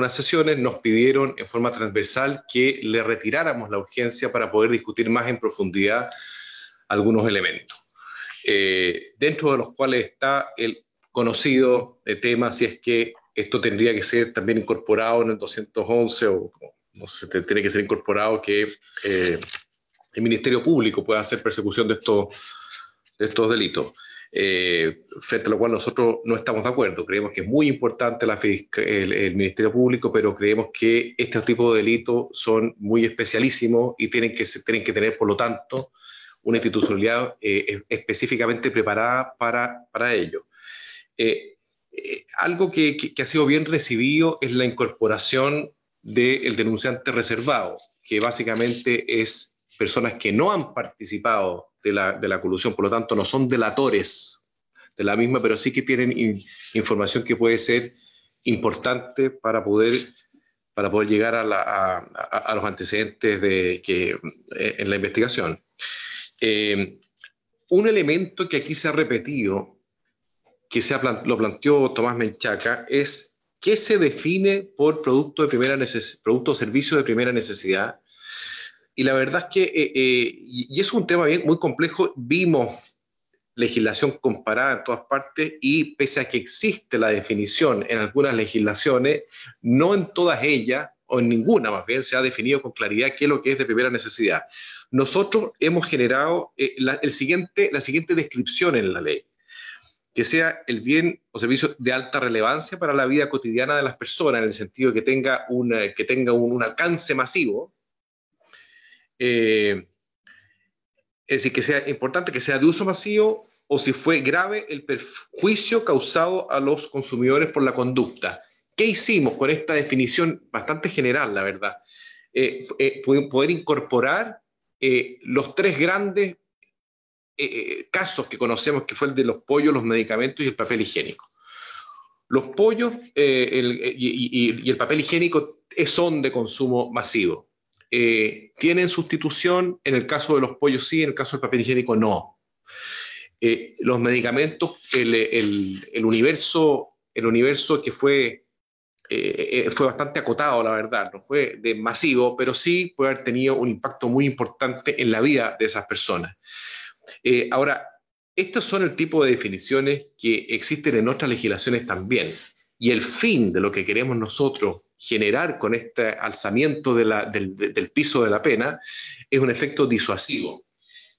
sesiones, nos pidieron en forma transversal que le retiráramos la urgencia para poder discutir más en profundidad algunos elementos, dentro de los cuales está el conocido tema si es que esto tendría que ser también incorporado en el 211 o no sé, tiene que ser incorporado que el Ministerio Público pueda hacer persecución de estos delitos. Frente a lo cual nosotros no estamos de acuerdo. Creemos que es muy importante el Ministerio Público, pero creemos que este tipo de delitos son muy especialísimos y tienen que tener, por lo tanto, una institucionalidad específicamente preparada para ello. Algo que ha sido bien recibido es la incorporación del denunciante reservado, que básicamente es personas que no han participado de la colusión, por lo tanto no son delatores de la misma, pero sí que tienen información que puede ser importante para poder llegar a los antecedentes en la investigación. Un elemento que aquí se ha repetido, que lo planteó Tomás Menchaca, es qué se define por producto o servicio de primera necesidad. Y la verdad es que, y es un tema muy complejo, vimos legislación comparada en todas partes y pese a que existe la definición en algunas legislaciones, no en todas ellas, o en ninguna más bien, se ha definido con claridad qué es lo que es de primera necesidad. Nosotros hemos generado la siguiente descripción en la ley: que sea el bien o servicio de alta relevancia para la vida cotidiana de las personas, en el sentido de que tenga un alcance masivo, es decir, que sea importante, que sea de uso masivo, o si fue grave el perjuicio causado a los consumidores por la conducta. ¿Qué hicimos con esta definición bastante general, la verdad? Poder incorporar los tres grandes casos que conocemos, que fue el de los pollos, los medicamentos y el papel higiénico. Los pollos y el papel higiénico son de consumo masivo. Tienen sustitución, en el caso de los pollos sí, en el caso del papel higiénico no. Los medicamentos, el universo que fue bastante acotado, la verdad, no fue de masivo, pero sí puede haber tenido un impacto muy importante en la vida de esas personas. Ahora, estos son el tipo de definiciones que existen en otras legislaciones también, y el fin de lo que queremos nosotros generar con este alzamiento del piso de la pena es un efecto disuasivo.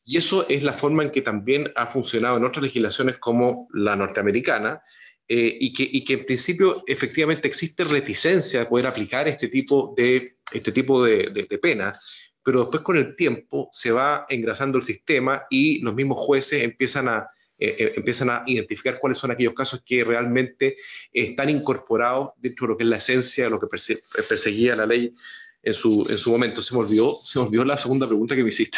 Y eso es la forma en que también ha funcionado en otras legislaciones como la norteamericana, y que en principio efectivamente existe reticencia de poder aplicar este tipo de pena, pero después con el tiempo se va engrasando el sistema y los mismos jueces empiezan a identificar cuáles son aquellos casos que realmente están incorporados dentro de lo que es la esencia de lo que perseguía la ley en su momento. Se me olvidó la segunda pregunta que me hiciste.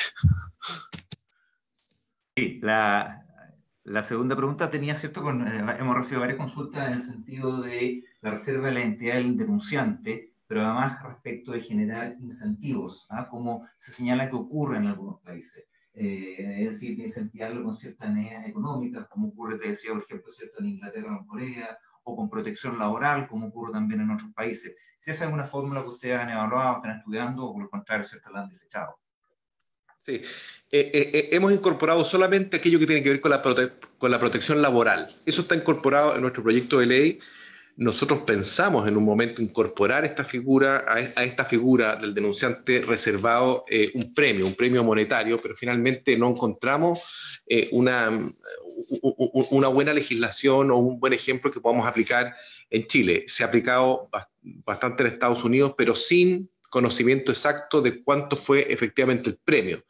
Sí, la segunda pregunta tenía, ¿cierto? Hemos recibido varias consultas en el sentido de la reserva de la identidad del denunciante, pero además respecto de generar incentivos, ¿ah? Como se señala que ocurre en algunos países. Es decir, de incentivarlo con ciertas medidas económicas, como ocurre, te decía, por ejemplo, ¿cierto? En Inglaterra o en Corea, o con protección laboral, como ocurre también en otros países. Si esa es una fórmula que ustedes han evaluado, están estudiando, o por el contrario, ¿cierto? La han desechado. Sí. Hemos incorporado solamente aquello que tiene que ver con con la protección laboral. Eso está incorporado en nuestro proyecto de ley. Nosotros pensamos en un momento incorporar esta figura, a esta figura del denunciante reservado un premio monetario, pero finalmente no encontramos una buena legislación o un buen ejemplo que podamos aplicar en Chile. Se ha aplicado bastante en Estados Unidos, pero sin conocimiento exacto de cuánto fue efectivamente el premio.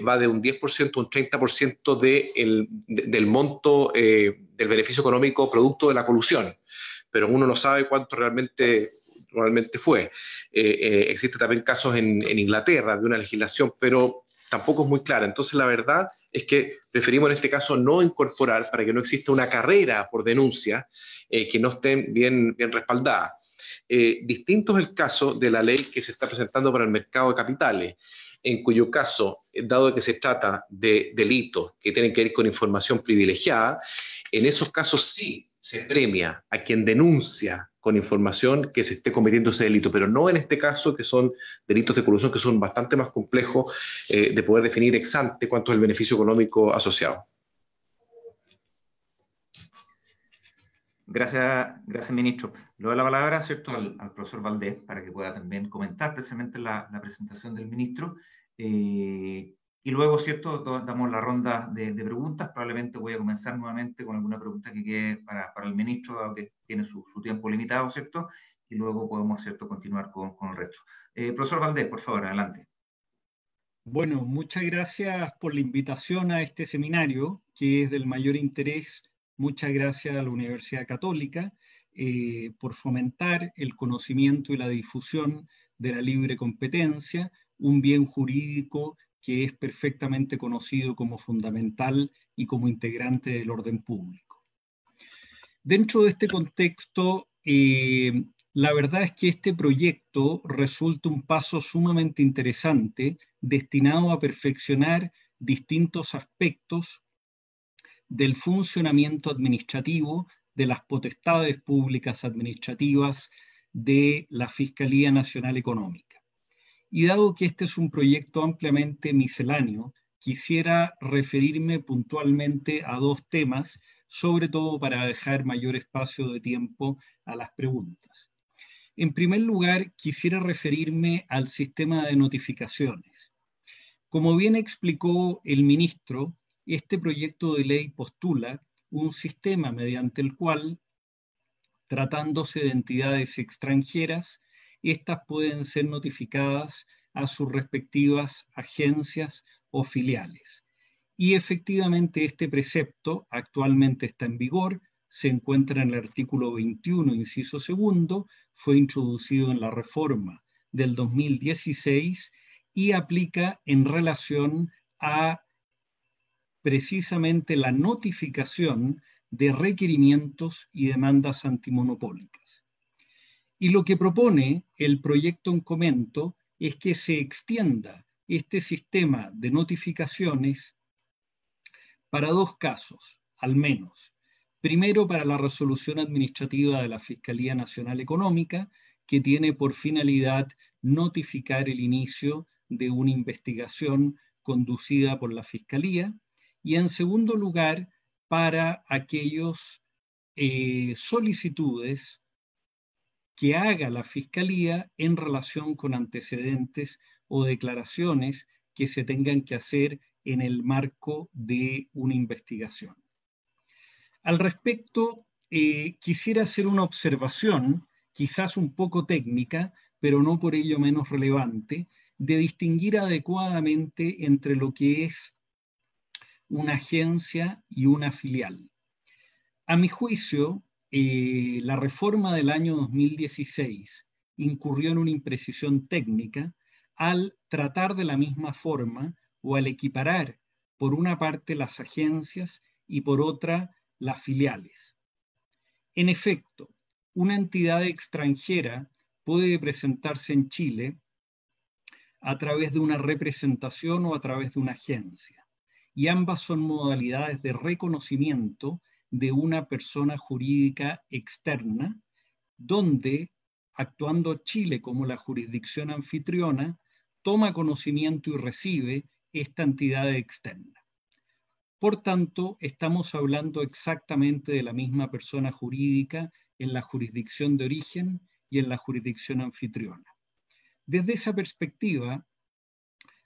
Va de un 10% a un 30% del monto del beneficio económico producto de la colusión, pero uno no sabe cuánto realmente fue. Existen también casos en Inglaterra de una legislación, pero tampoco es muy clara. Entonces, la verdad es que preferimos en este caso no incorporar para que no exista una carrera por denuncia que no estén bien respaldadas. Distinto es el caso de la ley que se está presentando para el mercado de capitales, en cuyo caso, dado que se trata de delitos que tienen que ver con información privilegiada, en esos casos sí se premia a quien denuncia con información que se esté cometiendo ese delito, pero no en este caso, que son delitos de colusión que son bastante más complejos de poder definir ex ante cuánto es el beneficio económico asociado. Gracias, ministro. Le doy la palabra, ¿cierto?, al profesor Valdés para que pueda también comentar precisamente la presentación del ministro. Y luego, ¿cierto?, damos la ronda de preguntas. Probablemente voy a comenzar nuevamente con alguna pregunta que quede para el ministro, dado que tiene su tiempo limitado, ¿cierto? Y luego podemos, ¿cierto?, continuar con el resto. Profesor Valdés, por favor, adelante. Bueno, muchas gracias por la invitación a este seminario, que es del mayor interés. Muchas gracias a la Universidad Católica por fomentar el conocimiento y la difusión de la libre competencia, un bien jurídico que es perfectamente conocido como fundamental y como integrante del orden público. Dentro de este contexto, la verdad es que este proyecto resulta un paso sumamente interesante destinado a perfeccionar distintos aspectos del funcionamiento administrativo de las potestades públicas administrativas de la Fiscalía Nacional Económica. Y dado que este es un proyecto ampliamente misceláneo, quisiera referirme puntualmente a dos temas, sobre todo para dejar mayor espacio de tiempo a las preguntas. En primer lugar, quisiera referirme al sistema de notificaciones. Como bien explicó el ministro, este proyecto de ley postula un sistema mediante el cual, tratándose de entidades extranjeras, estas pueden ser notificadas a sus respectivas agencias o filiales. Y efectivamente este precepto actualmente está en vigor, se encuentra en el artículo 21, inciso segundo, fue introducido en la reforma del 2016 y aplica en relación a precisamente la notificación de requerimientos y demandas antimonopólicas. Y lo que propone el proyecto en comento es que se extienda este sistema de notificaciones para dos casos, al menos. Primero, para la resolución administrativa de la Fiscalía Nacional Económica, que tiene por finalidad notificar el inicio de una investigación conducida por la Fiscalía, y en segundo lugar, para aquellos solicitudes que haga la Fiscalía en relación con antecedentes o declaraciones que se tengan que hacer en el marco de una investigación. Al respecto, quisiera hacer una observación, quizás un poco técnica, pero no por ello menos relevante, de distinguir adecuadamente entre lo que es una agencia y una filial. A mi juicio, la reforma del año 2016 incurrió en una imprecisión técnica al tratar de la misma forma o al equiparar por una parte las agencias y por otra las filiales. En efecto, una entidad extranjera puede presentarse en Chile a través de una representación o a través de una agencia, y ambas son modalidades de reconocimiento de una persona jurídica externa, donde, actuando Chile como la jurisdicción anfitriona, toma conocimiento y recibe esta entidad externa. Por tanto, estamos hablando exactamente de la misma persona jurídica en la jurisdicción de origen y en la jurisdicción anfitriona. Desde esa perspectiva,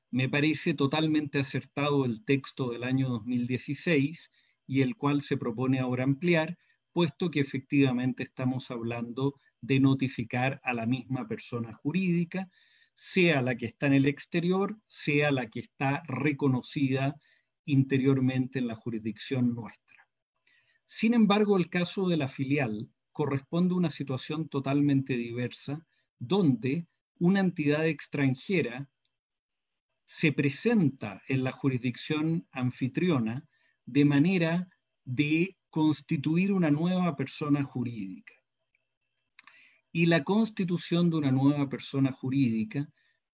me parece totalmente acertado el texto del año 2016 y el cual se propone ahora ampliar, puesto que efectivamente estamos hablando de notificar a la misma persona jurídica, sea la que está en el exterior, sea la que está reconocida interiormente en la jurisdicción nuestra. Sin embargo, el caso de la filial corresponde a una situación totalmente diversa, donde una entidad extranjera se presenta en la jurisdicción anfitriona de manera de constituir una nueva persona jurídica. Y la constitución de una nueva persona jurídica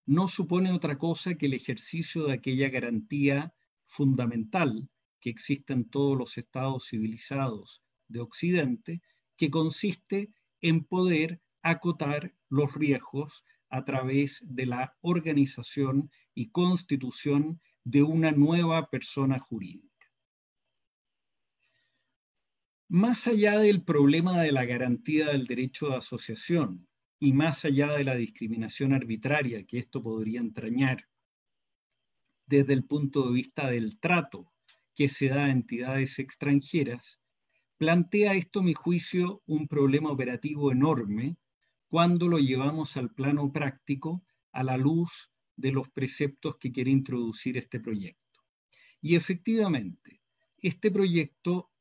no supone otra cosa que el ejercicio de aquella garantía fundamental que existe en todos los estados civilizados de Occidente, que consiste en poder acotar los riesgos a través de la organización y constitución de una nueva persona jurídica. Más allá del problema de la garantía del derecho de asociación y más allá de la discriminación arbitraria que esto podría entrañar desde el punto de vista del trato que se da a entidades extranjeras, plantea esto, a mi juicio, un problema operativo enorme cuando lo llevamos al plano práctico a la luz de los preceptos que quiere introducir este proyecto. Y efectivamente, este proyecto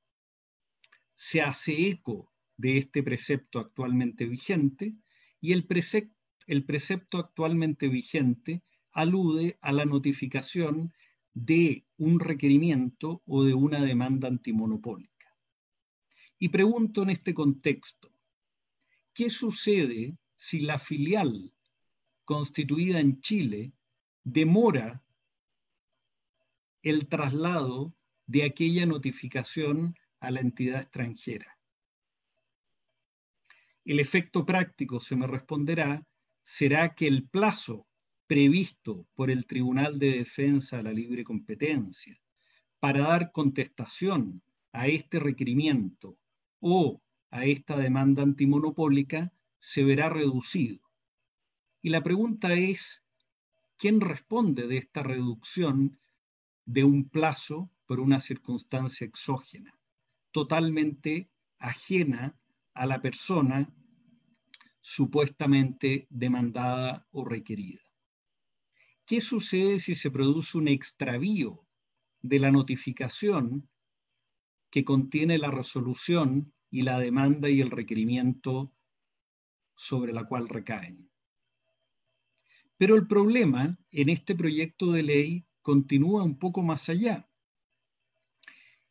se hace eco de este precepto actualmente vigente y el precepto actualmente vigente alude a la notificación de un requerimiento o de una demanda antimonopólica. Y pregunto en este contexto, ¿qué sucede si la filial constituida en Chile demora el traslado de aquella notificación a la entidad extranjera? El efecto práctico, se me responderá, será que el plazo previsto por el Tribunal de Defensa de la Libre Competencia para dar contestación a este requerimiento o a esta demanda antimonopólica se verá reducido. Y la pregunta es, ¿quién responde de esta reducción de un plazo por una circunstancia exógena, totalmente ajena a la persona supuestamente demandada o requerida? ¿Qué sucede si se produce un extravío de la notificación que contiene la resolución y la demanda y el requerimiento sobre la cual recaen? Pero el problema en este proyecto de ley continúa un poco más allá.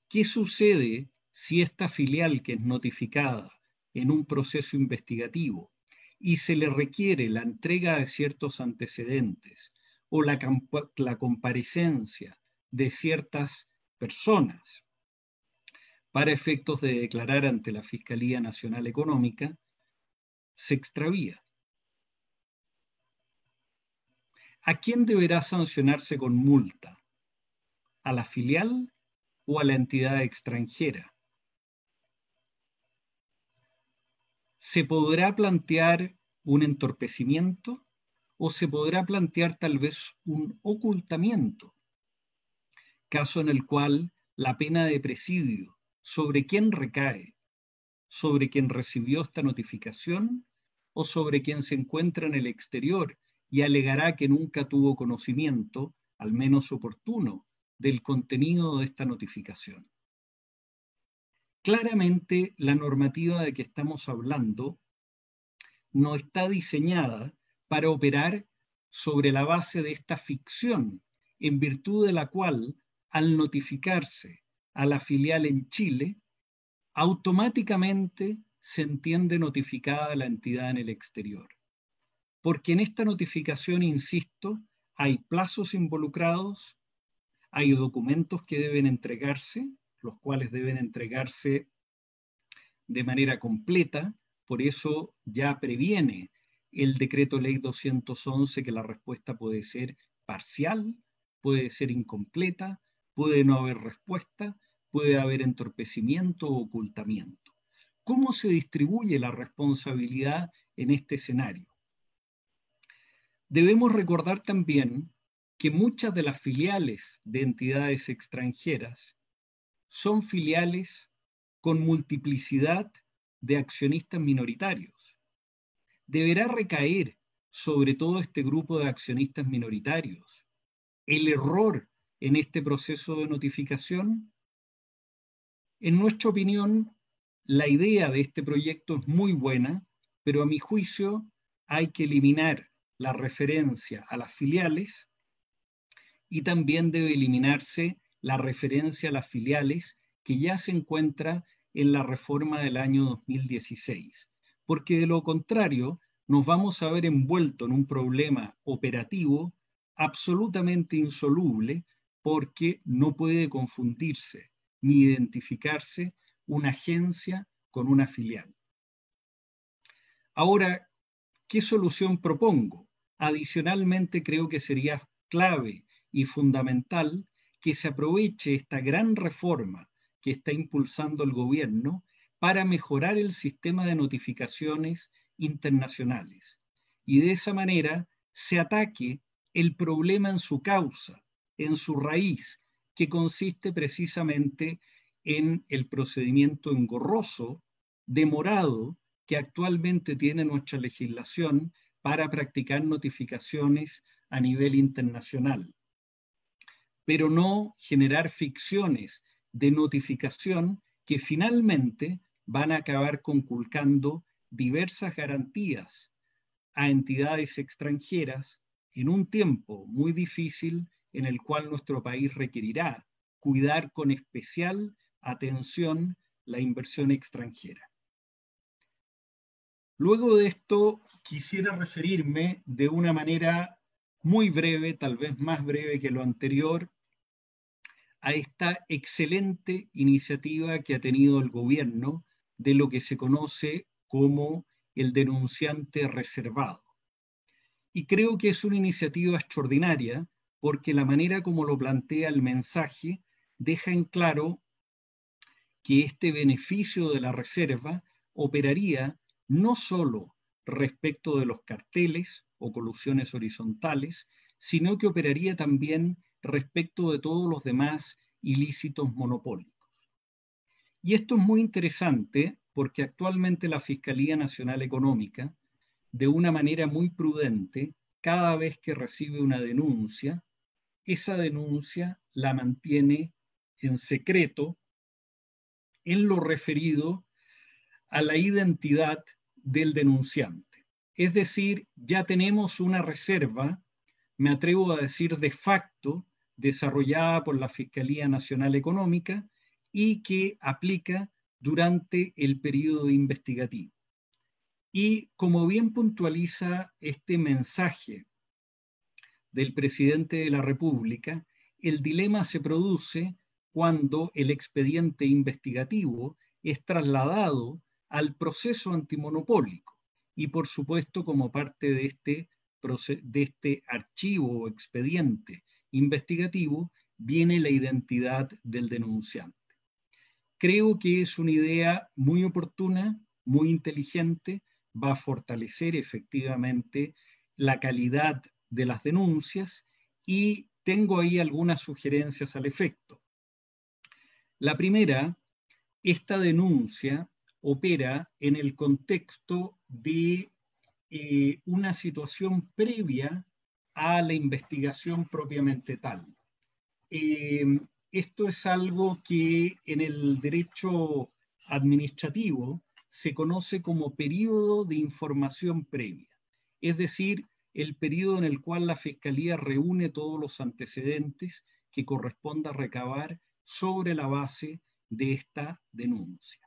¿Qué sucede si esta filial que es notificada en un proceso investigativo y se le requiere la entrega de ciertos antecedentes o la comparecencia de ciertas personas para efectos de declarar ante la Fiscalía Nacional Económica, se extravía? ¿A quién deberá sancionarse con multa? ¿A la filial o a la entidad extranjera? ¿Se podrá plantear un entorpecimiento o se podrá plantear tal vez un ocultamiento? Caso en el cual la pena de presidio, ¿sobre quién recae? sobre quien recibió esta notificación o sobre quien se encuentra en el exterior y alegará que nunca tuvo conocimiento, al menos oportuno, del contenido de esta notificación. Claramente, la normativa de que estamos hablando no está diseñada para operar sobre la base de esta ficción, en virtud de la cual, al notificarse a la filial en Chile, automáticamente se entiende notificada la entidad en el exterior. Porque en esta notificación, insisto, hay plazos involucrados, hay documentos que deben entregarse, los cuales deben entregarse de manera completa, por eso ya previene el decreto ley 211 que la respuesta puede ser parcial, puede ser incompleta, puede no haber respuesta, puede haber entorpecimiento o ocultamiento. ¿Cómo se distribuye la responsabilidad en este escenario? Debemos recordar también que muchas de las filiales de entidades extranjeras son filiales con multiplicidad de accionistas minoritarios. Deberá recaer sobre todo este grupo de accionistas minoritarios el error en este proceso de notificación. En nuestra opinión, la idea de este proyecto es muy buena, pero a mi juicio hay que eliminar la referencia a las filiales y también debe eliminarse la referencia a las filiales que ya se encuentra en la reforma del año 2016, porque de lo contrario nos vamos a ver envuelto en un problema operativo absolutamente insoluble, porque no puede confundirse ni identificarse una agencia con una filial. Ahora, ¿qué solución propongo? Adicionalmente, creo que sería clave y fundamental que se aproveche esta gran reforma que está impulsando el gobierno para mejorar el sistema de notificaciones internacionales. Y de esa manera se ataque el problema en su causa, en su raíz, que consiste precisamente en el procedimiento engorroso, demorado, que actualmente tiene nuestra legislación para practicar notificaciones a nivel internacional, pero no generar ficciones de notificación que finalmente van a acabar conculcando diversas garantías a entidades extranjeras en un tiempo muy difícil en el cual nuestro país requerirá cuidar con especial atención la inversión extranjera. Luego de esto, quisiera referirme de una manera muy breve, tal vez más breve que lo anterior, a esta excelente iniciativa que ha tenido el gobierno de lo que se conoce como el denunciante reservado. Y creo que es una iniciativa extraordinaria porque la manera como lo plantea el mensaje deja en claro que este beneficio de la reserva operaría no solo respecto de los carteles o colusiones horizontales, sino que operaría también respecto de todos los demás ilícitos monopólicos. Y esto es muy interesante porque actualmente la Fiscalía Nacional Económica, de una manera muy prudente, cada vez que recibe una denuncia, esa denuncia la mantiene en secreto en lo referido a la identidad del denunciante. Es decir, ya tenemos una reserva, me atrevo a decir de facto, desarrollada por la Fiscalía Nacional Económica y que aplica durante el periodo investigativo. Y como bien puntualiza este mensaje del presidente de la República, el dilema se produce cuando el expediente investigativo es trasladado al proceso antimonopólico y por supuesto como parte de este archivo o expediente investigativo viene la identidad del denunciante. Creo que es una idea muy oportuna, muy inteligente, va a fortalecer efectivamente la calidad de las denuncias y tengo ahí algunas sugerencias al efecto. La primera, esta denuncia opera en el contexto de una situación previa a la investigación propiamente tal. Esto es algo que en el derecho administrativo se conoce como periodo de información previa, es decir, el periodo en el cual la Fiscalía reúne todos los antecedentes que corresponda recabar sobre la base de esta denuncia.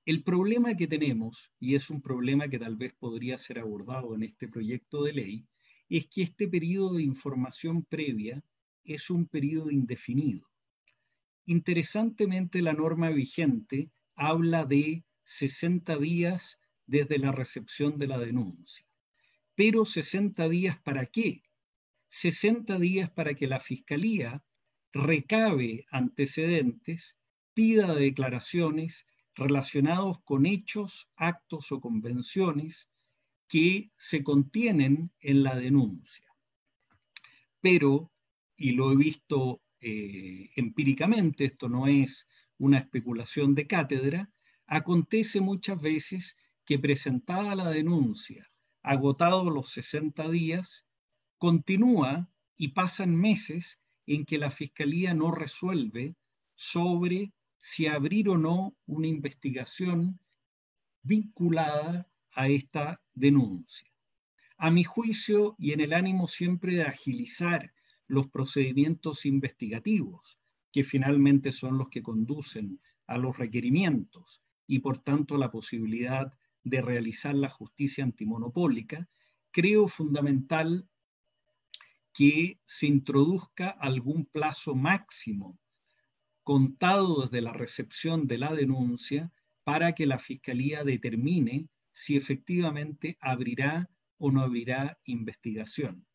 El problema que tenemos, y es un problema que tal vez podría ser abordado en este proyecto de ley, es que este periodo de información previa es un periodo indefinido. Interesantemente, la norma vigente habla de 60 días desde la recepción de la denuncia. Pero 60 días ¿para qué? 60 días para que la Fiscalía recabe antecedentes, pida declaraciones relacionados con hechos, actos o convenciones que se contienen en la denuncia. Pero, y lo he visto empíricamente, esto no es una especulación de cátedra, acontece muchas veces que presentada la denuncia, agotados los 60 días, continúa y pasan meses en que la Fiscalía no resuelve sobre si abrir o no una investigación vinculada a esta denuncia. A mi juicio, y en el ánimo siempre de agilizar los procedimientos investigativos, que finalmente son los que conducen a los requerimientos y por tanto la posibilidad de realizar la justicia antimonopólica, creo fundamental que se introduzca algún plazo máximo contado desde la recepción de la denuncia para que la Fiscalía determine si efectivamente abrirá o no abrirá investigación.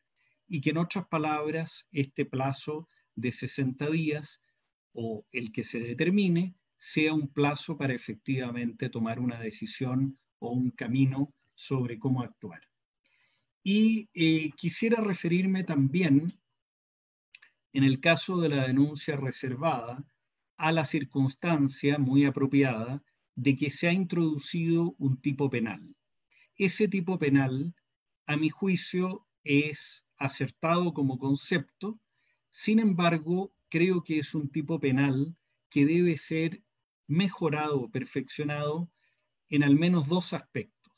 Y que en otras palabras, este plazo de 60 días o el que se determine sea un plazo para efectivamente tomar una decisión o un camino sobre cómo actuar. Y quisiera referirme también, en el caso de la denuncia reservada, a la circunstancia muy apropiada de que se ha introducido un tipo penal. Ese tipo penal, a mi juicio, es acertado como concepto, sin embargo, creo que es un tipo penal que debe ser mejorado, perfeccionado en al menos dos aspectos.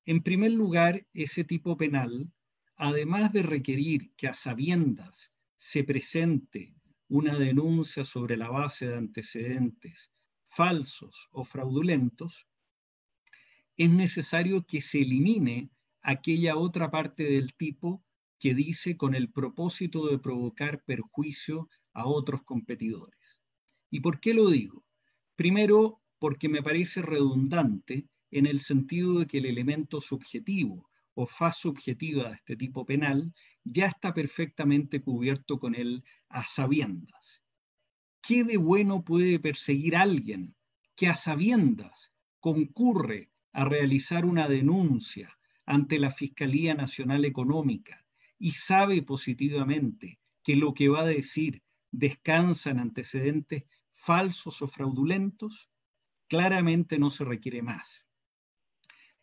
En primer lugar, ese tipo penal, además de requerir que a sabiendas se presente una denuncia sobre la base de antecedentes falsos o fraudulentos, es necesario que se elimine aquella otra parte del tipo que dice con el propósito de provocar perjuicio a otros competidores. ¿Y por qué lo digo? Primero, porque me parece redundante en el sentido de que el elemento subjetivo o faz subjetiva de este tipo penal ya está perfectamente cubierto con el a sabiendas. ¿Qué de bueno puede perseguir alguien que a sabiendas concurre a realizar una denuncia ante la Fiscalía Nacional Económica y sabe positivamente que lo que va a decir descansa en antecedentes falsos o fraudulentos? Claramente no se requiere más.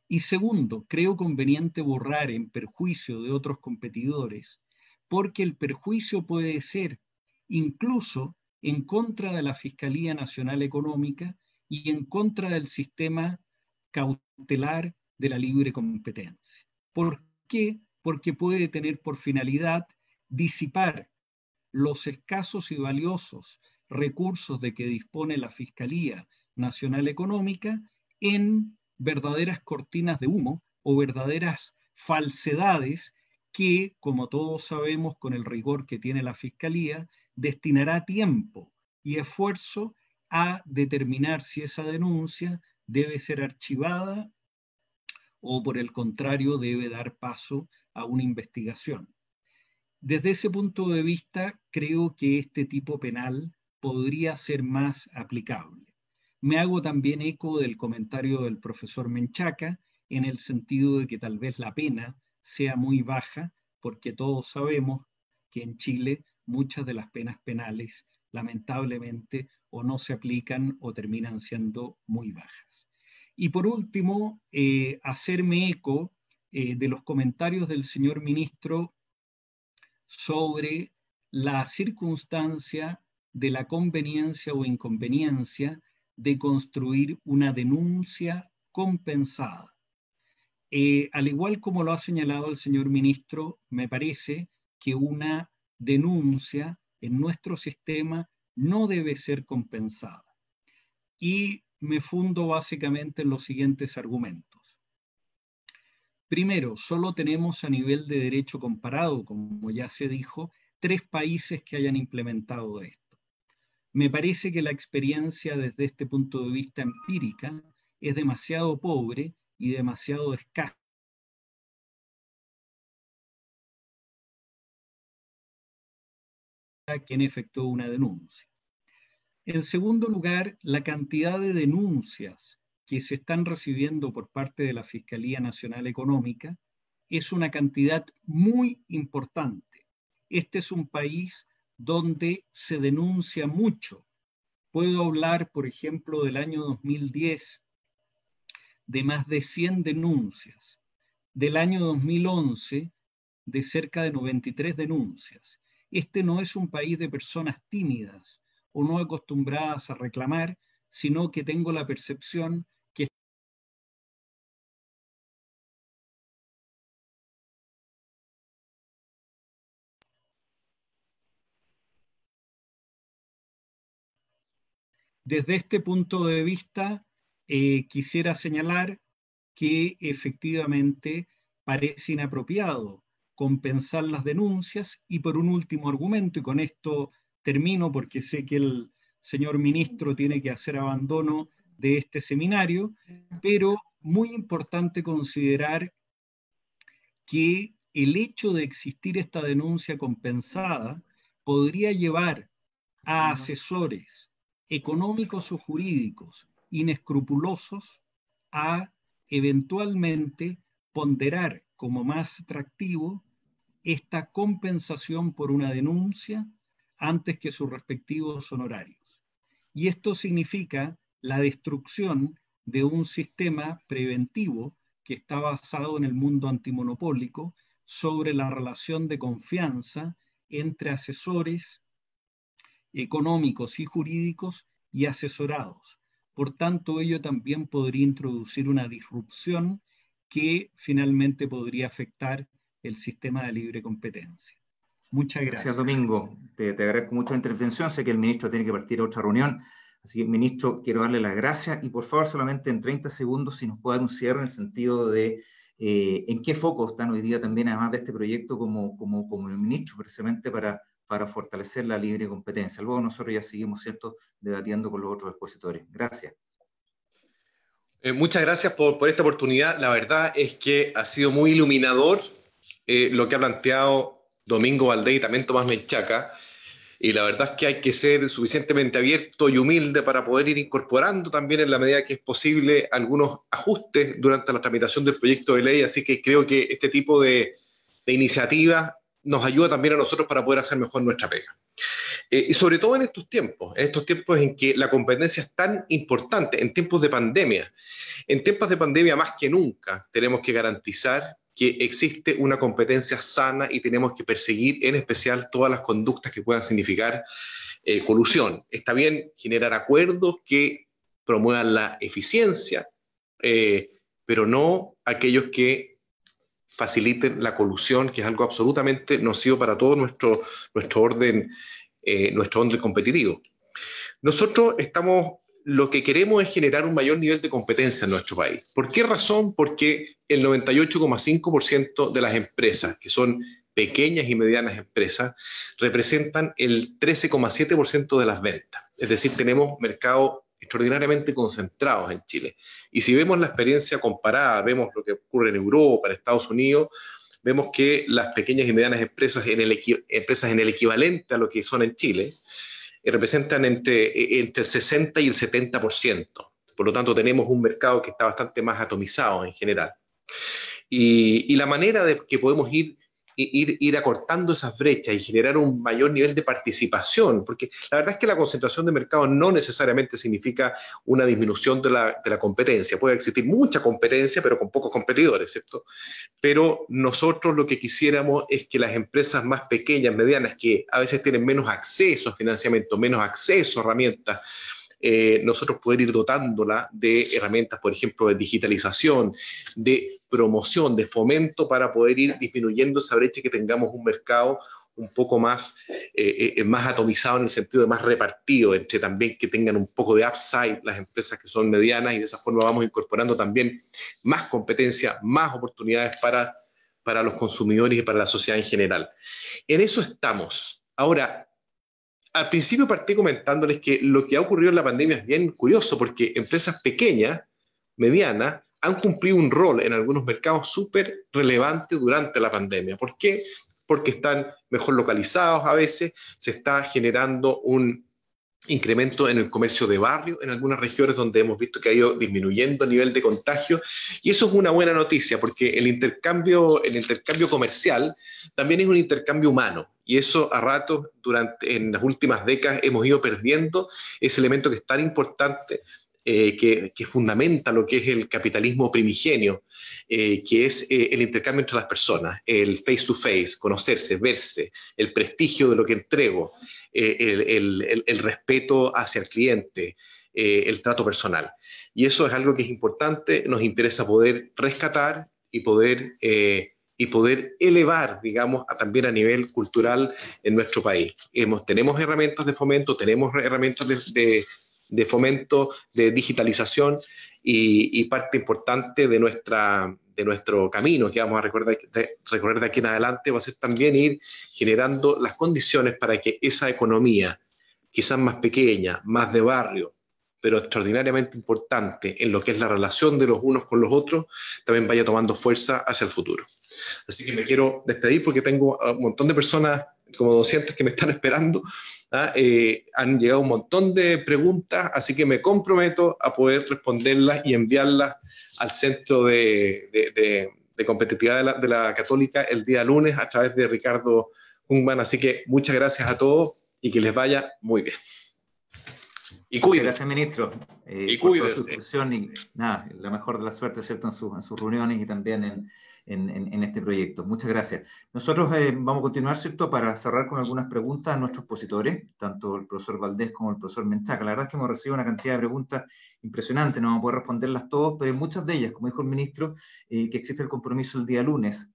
Y segundo, creo conveniente borrar en perjuicio de otros competidores, porque el perjuicio puede ser incluso en contra de la Fiscalía Nacional Económica y en contra del sistema cautelar de la libre competencia. ¿Por qué? Porque puede tener por finalidad disipar los escasos y valiosos recursos de que dispone la Fiscalía Nacional Económica en verdaderas cortinas de humo o verdaderas falsedades que, como todos sabemos, con el rigor que tiene la Fiscalía, destinará tiempo y esfuerzo a determinar si esa denuncia debe ser archivada o, por el contrario, debe dar paso a una investigación. Desde ese punto de vista, creo que este tipo penal podría ser más aplicable. Me hago también eco del comentario del profesor Menchaca, en el sentido de que tal vez la pena sea muy baja, porque todos sabemos que en Chile muchas de las penas penales lamentablemente, o no se aplican o terminan siendo muy bajas. Y por último, hacerme eco de los comentarios del señor ministro sobre la circunstancia de la conveniencia o inconveniencia de construir una denuncia compensada. Al igual como lo ha señalado el señor ministro, me parece que una denuncia en nuestro sistema no debe ser compensada. Y me fundo básicamente en los siguientes argumentos. Primero, solo tenemos a nivel de derecho comparado, como ya se dijo, 3 países que hayan implementado esto. Me parece que la experiencia desde este punto de vista empírica es demasiado pobre y demasiado escasa. Quien efectuó una denuncia. En segundo lugar, la cantidad de denuncias que se están recibiendo por parte de la Fiscalía Nacional Económica es una cantidad muy importante. Este es un país donde se denuncia mucho. Puedo hablar, por ejemplo, del año 2010, de más de 100 denuncias. Del año 2011, de cerca de 93 denuncias. Este no es un país de personas tímidas o no acostumbradas a reclamar, sino que tengo la percepción que desde este punto de vista quisiera señalar que efectivamente parece inapropiado compensar las denuncias. Y por un último argumento, y con esto termino porque sé que el señor ministro tiene que hacer abandono de este seminario, pero muy importante considerar que el hecho de existir esta denuncia compensada podría llevar a asesores económicos o jurídicos inescrupulosos a eventualmente ponderar como más atractivo esta compensación por una denuncia antes que sus respectivos honorarios. Y esto significa la destrucción de un sistema preventivo que está basado en el mundo antimonopólico sobre la relación de confianza entre asesores económicos y jurídicos y asesorados. Por tanto, ello también podría introducir una disrupción que finalmente podría afectar el sistema de libre competencia. Muchas gracias. Gracias, Domingo. Te agradezco mucho la intervención. Sé que el ministro tiene que partir a otra reunión. Así que, ministro, quiero darle las gracias y por favor, solamente en 30 segundos, si nos puede dar un cierre en el sentido de en qué foco están hoy día también, además de este proyecto, como el ministro, precisamente para fortalecer la libre competencia. Luego nosotros ya seguimos, ¿cierto?, debatiendo con los otros expositores. Gracias. Muchas gracias por esta oportunidad. La verdad es que ha sido muy iluminador lo que ha planteado Domingo Valdés y también Tomás Menchaca. Y la verdad es que hay que ser suficientemente abierto y humilde para poder ir incorporando también en la medida que es posible algunos ajustes durante la tramitación del proyecto de ley. Así que creo que este tipo de iniciativas nos ayuda también a nosotros para poder hacer mejor nuestra pega. Y sobre todo en estos tiempos en que la competencia es tan importante, en tiempos de pandemia. En tiempos de pandemia más que nunca tenemos que garantizar que existe una competencia sana y tenemos que perseguir en especial todas las conductas que puedan significar colusión. Está bien generar acuerdos que promuevan la eficiencia, pero no aquellos que faciliten la colusión, que es algo absolutamente nocivo para todo nuestro orden competitivo. Nosotros lo que queremos es generar un mayor nivel de competencia en nuestro país. ¿Por qué razón? Porque el 98,5% de las empresas, que son pequeñas y medianas empresas, representan el 13,7% de las ventas. Es decir, tenemos mercados extraordinariamente concentrados en Chile. Y si vemos la experiencia comparada, vemos lo que ocurre en Europa, en Estados Unidos, vemos que las pequeñas y medianas empresas en el equivalente a lo que son en Chile, representan entre el 60 y el 70%. Por lo tanto, tenemos un mercado que está bastante más atomizado en general. Y la manera de que podemos ir ir acortando esas brechas y generar un mayor nivel de participación, porque la verdad es que la concentración de mercado no necesariamente significa una disminución de la competencia. Puede existir mucha competencia, pero con pocos competidores, ¿cierto? Pero nosotros lo que quisiéramos es que las empresas más pequeñas, medianas, que a veces tienen menos acceso a financiamiento, menos acceso a herramientas, nosotros poder ir dotándola de herramientas, por ejemplo, de digitalización, de promoción, de fomento, para poder ir disminuyendo esa brecha y que tengamos un mercado un poco más, más atomizado, en el sentido de más repartido, entre también que tengan un poco de upside las empresas que son medianas, y de esa forma vamos incorporando también más competencia, más oportunidades para los consumidores y para la sociedad en general. En eso estamos. Ahora, al principio partí comentándoles que lo que ha ocurrido en la pandemia es bien curioso, porque empresas pequeñas, medianas, han cumplido un rol en algunos mercados súper relevante durante la pandemia. ¿Por qué? Porque están mejor localizados a veces, se está generando un incremento en el comercio de barrio en algunas regiones donde hemos visto que ha ido disminuyendo el nivel de contagio, y eso es una buena noticia, porque el intercambio comercial también es un intercambio humano, y eso a ratos en las últimas décadas hemos ido perdiendo ese elemento que es tan importante, que fundamenta lo que es el capitalismo primigenio, que es el intercambio entre las personas, el face to face, conocerse, verse, el prestigio de lo que entrego, el respeto hacia el cliente, el trato personal. Y eso es algo que es importante, nos interesa poder rescatar y poder elevar, digamos, también a nivel cultural en nuestro país. Tenemos herramientas de fomento, tenemos herramientas de fomento, de digitalización, y parte importante de nuestro camino que vamos a recorrer de aquí en adelante va a ser también ir generando las condiciones para que esa economía, quizás más pequeña, más de barrio, pero extraordinariamente importante en lo que es la relación de los unos con los otros, también vaya tomando fuerza hacia el futuro. Así que me quiero despedir porque tengo un montón de personas, como 200, que me están esperando. Han llegado un montón de preguntas, así que me comprometo a poder responderlas y enviarlas al Centro de Competitividad de la Católica el día lunes a través de Ricardo Jungmann. Así que muchas gracias a todos y que les vaya muy bien. Y muchas gracias, ministro, y por toda su exposición, y nada, la mejor de la suerte, ¿cierto?, en sus reuniones y también en este proyecto. Muchas gracias. Nosotros vamos a continuar, ¿cierto?, para cerrar con algunas preguntas a nuestros expositores, tanto el profesor Valdés como el profesor Menchaca. La verdad es que hemos recibido una cantidad de preguntas impresionantes, no vamos a poder responderlas todas, pero hay muchas de ellas, como dijo el ministro, que existe el compromiso el día lunes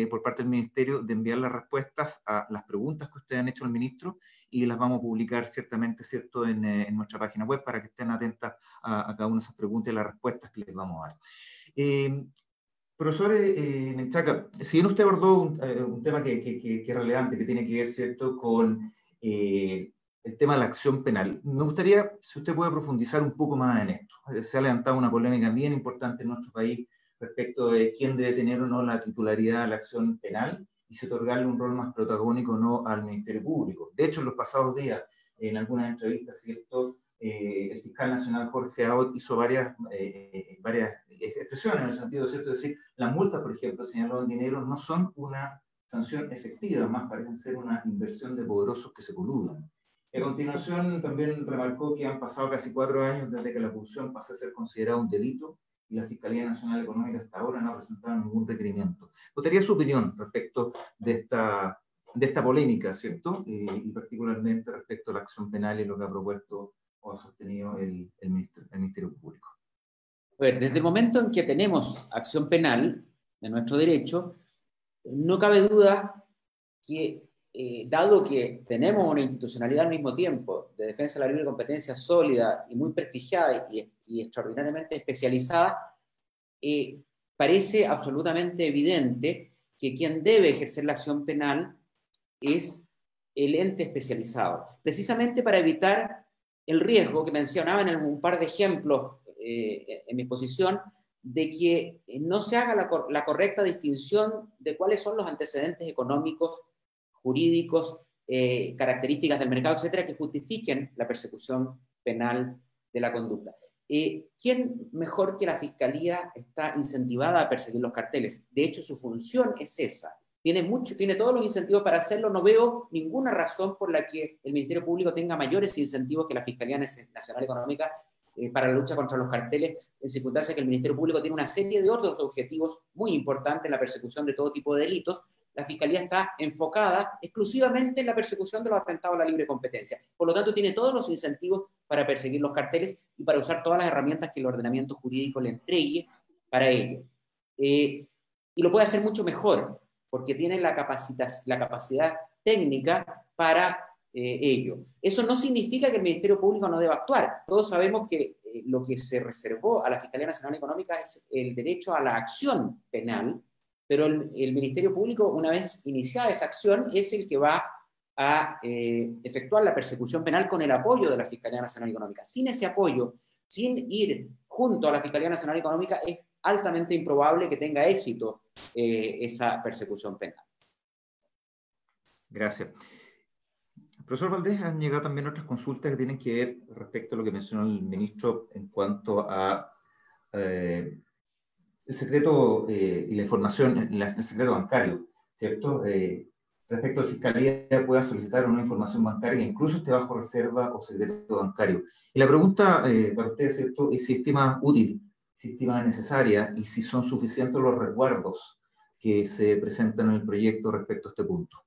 por parte del Ministerio de enviar las respuestas a las preguntas que ustedes han hecho al ministro, y las vamos a publicar ciertamente, ¿cierto?, en nuestra página web, para que estén atentas a cada una de esas preguntas y las respuestas que les vamos a dar. Profesor Menchaca, si bien usted abordó un tema que es relevante, que tiene que ver, ¿cierto?, con el tema de la acción penal, me gustaría, si usted puede profundizar un poco más en esto. Se ha levantado una polémica bien importante en nuestro país respecto de quién debe tener o no la titularidad de la acción penal, y si otorgarle un rol más protagónico o no al Ministerio Público. De hecho, en los pasados días, en algunas entrevistas, ¿cierto?, el fiscal nacional Jorge Abbott hizo varias expresiones en el sentido, ¿cierto?, de decir, las multas, por ejemplo, señalado en dinero, no son una sanción efectiva, más parecen ser una inversión de poderosos que se coludan. A continuación, también remarcó que han pasado casi 4 años desde que la corrupción pasó a ser considerada un delito, y la Fiscalía Nacional Económica hasta ahora no ha presentado ningún requerimiento. Me gustaría su opinión respecto de esta polémica, ¿cierto?, y particularmente respecto a la acción penal y lo que ha propuesto o ha sostenido el Ministerio Público. A ver, desde el momento en que tenemos acción penal de nuestro derecho, no cabe duda que, dado que tenemos una institucionalidad al mismo tiempo de defensa de la libre competencia sólida y muy prestigiada y extraordinariamente especializada, parece absolutamente evidente que quien debe ejercer la acción penal es el ente especializado, precisamente para evitar el riesgo que mencionaba en un par de ejemplos en mi exposición, de que no se haga la correcta distinción de cuáles son los antecedentes económicos, jurídicos, características del mercado, etcétera, que justifiquen la persecución penal de la conducta. ¿Quién mejor que la Fiscalía está incentivada a perseguir los carteles? De hecho, su función es esa, tiene todos los incentivos para hacerlo. No veo ninguna razón por la que el Ministerio Público tenga mayores incentivos que la Fiscalía Nacional Económica para la lucha contra los carteles, en circunstancias que el Ministerio Público tiene una serie de otros objetivos muy importantes en la persecución de todo tipo de delitos. La Fiscalía está enfocada exclusivamente en la persecución de los atentados a la libre competencia. Por lo tanto, tiene todos los incentivos para perseguir los carteles y para usar todas las herramientas que el ordenamiento jurídico le entregue para ello. Y lo puede hacer mucho mejor, porque tiene la capacidad técnica para ello. Eso no significa que el Ministerio Público no deba actuar. Todos sabemos que lo que se reservó a la Fiscalía Nacional Económica es el derecho a la acción penal, pero el Ministerio Público, una vez iniciada esa acción, es el que va a efectuar la persecución penal con el apoyo de la Fiscalía Nacional Económica. Sin ese apoyo, sin ir junto a la Fiscalía Nacional Económica, es altamente improbable que tenga éxito esa persecución penal. Gracias. Profesor Valdés, han llegado también otras consultas que tienen que ver respecto a lo que mencionó el ministro en cuanto a el secreto y la información, el secreto bancario, ¿cierto? Respecto a la Fiscalía pueda solicitar una información bancaria que incluso esté bajo reserva o secreto bancario. Y la pregunta para ustedes, ¿cierto?, es si estima útil, si estima necesaria y si son suficientes los resguardos que se presentan en el proyecto respecto a este punto.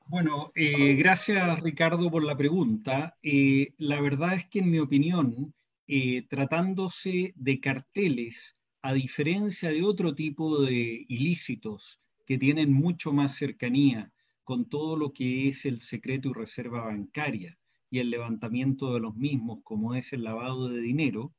Bueno, gracias Ricardo por la pregunta. La verdad es que en mi opinión, tratándose de carteles, a diferencia de otro tipo de ilícitos que tienen mucho más cercanía con todo lo que es el secreto y reserva bancaria y el levantamiento de los mismos, como es el lavado de dinero,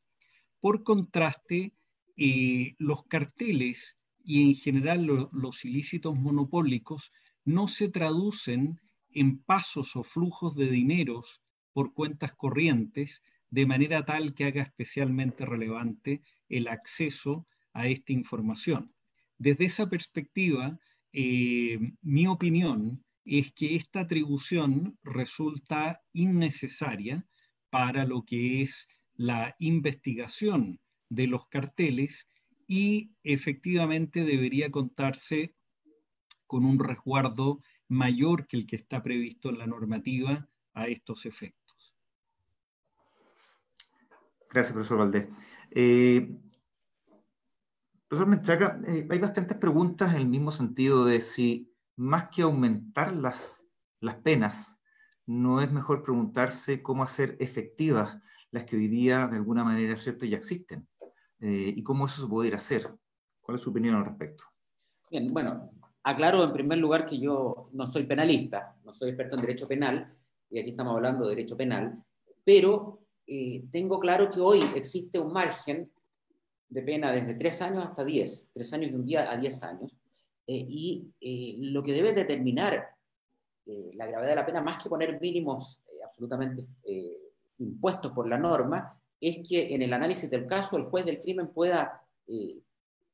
por contraste, los carteles y en general los ilícitos monopólicos no se traducen en pasos o flujos de dineros por cuentas corrientes de manera tal que haga especialmente relevante el acceso a esta información. Desde esa perspectiva, mi opinión es que esta atribución resulta innecesaria para lo que es la investigación de los carteles y efectivamente debería contarse con un resguardo mayor que el que está previsto en la normativa a estos efectos. Gracias, profesor Valdés. Profesor Menchaca, hay bastantes preguntas en el mismo sentido de si más que aumentar las penas, no es mejor preguntarse cómo hacer efectivas las que hoy día de alguna manera, ¿cierto?, ya existen, y cómo eso se puede ir a hacer. ¿Cuál es su opinión al respecto? Bien, bueno, aclaro en primer lugar que yo no soy penalista, no soy experto en derecho penal, y aquí estamos hablando de derecho penal, pero tengo claro que hoy existe un margen de pena desde 3 años hasta 10, 3 años y un día a 10 años, lo que debe determinar la gravedad de la pena, más que poner mínimos absolutamente impuestos por la norma, es que en el análisis del caso el juez del crimen pueda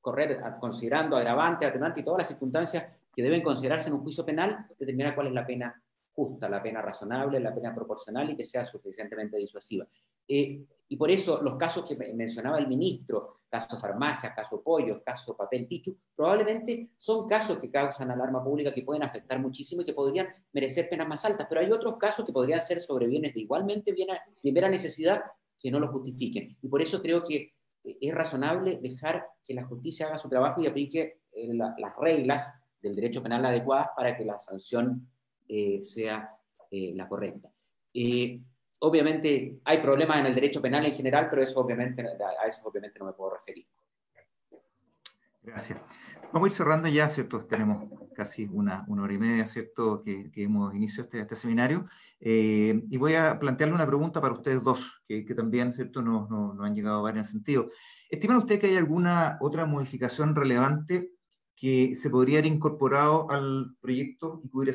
correr, considerando agravante, atenuante y todas las circunstancias que deben considerarse en un juicio penal, determinar cuál es la pena justa, la pena razonable, la pena proporcional y que sea suficientemente disuasiva. Y por eso los casos que mencionaba el ministro, caso farmacia, caso pollos, caso papel tichu, probablemente son casos que causan alarma pública, que pueden afectar muchísimo y que podrían merecer penas más altas, pero hay otros casos que podrían ser sobre bienes de igualmente primera necesidad que no lo justifiquen. Y por eso creo que es razonable dejar que la justicia haga su trabajo y aplique las reglas del derecho penal adecuadas para que la sanción sea la correcta. Obviamente hay problemas en el derecho penal en general, pero a eso obviamente no me puedo referir. Gracias. Vamos a ir cerrando ya, ¿cierto? Tenemos casi una hora y media, ¿cierto?, que hemos iniciado este seminario. Y voy a plantearle una pregunta para ustedes dos, que también, ¿cierto?, nos han llegado varias en sentido. ¿Estiman ustedes que hay alguna otra modificación relevante que se podría haber incorporado al proyecto y que hubiera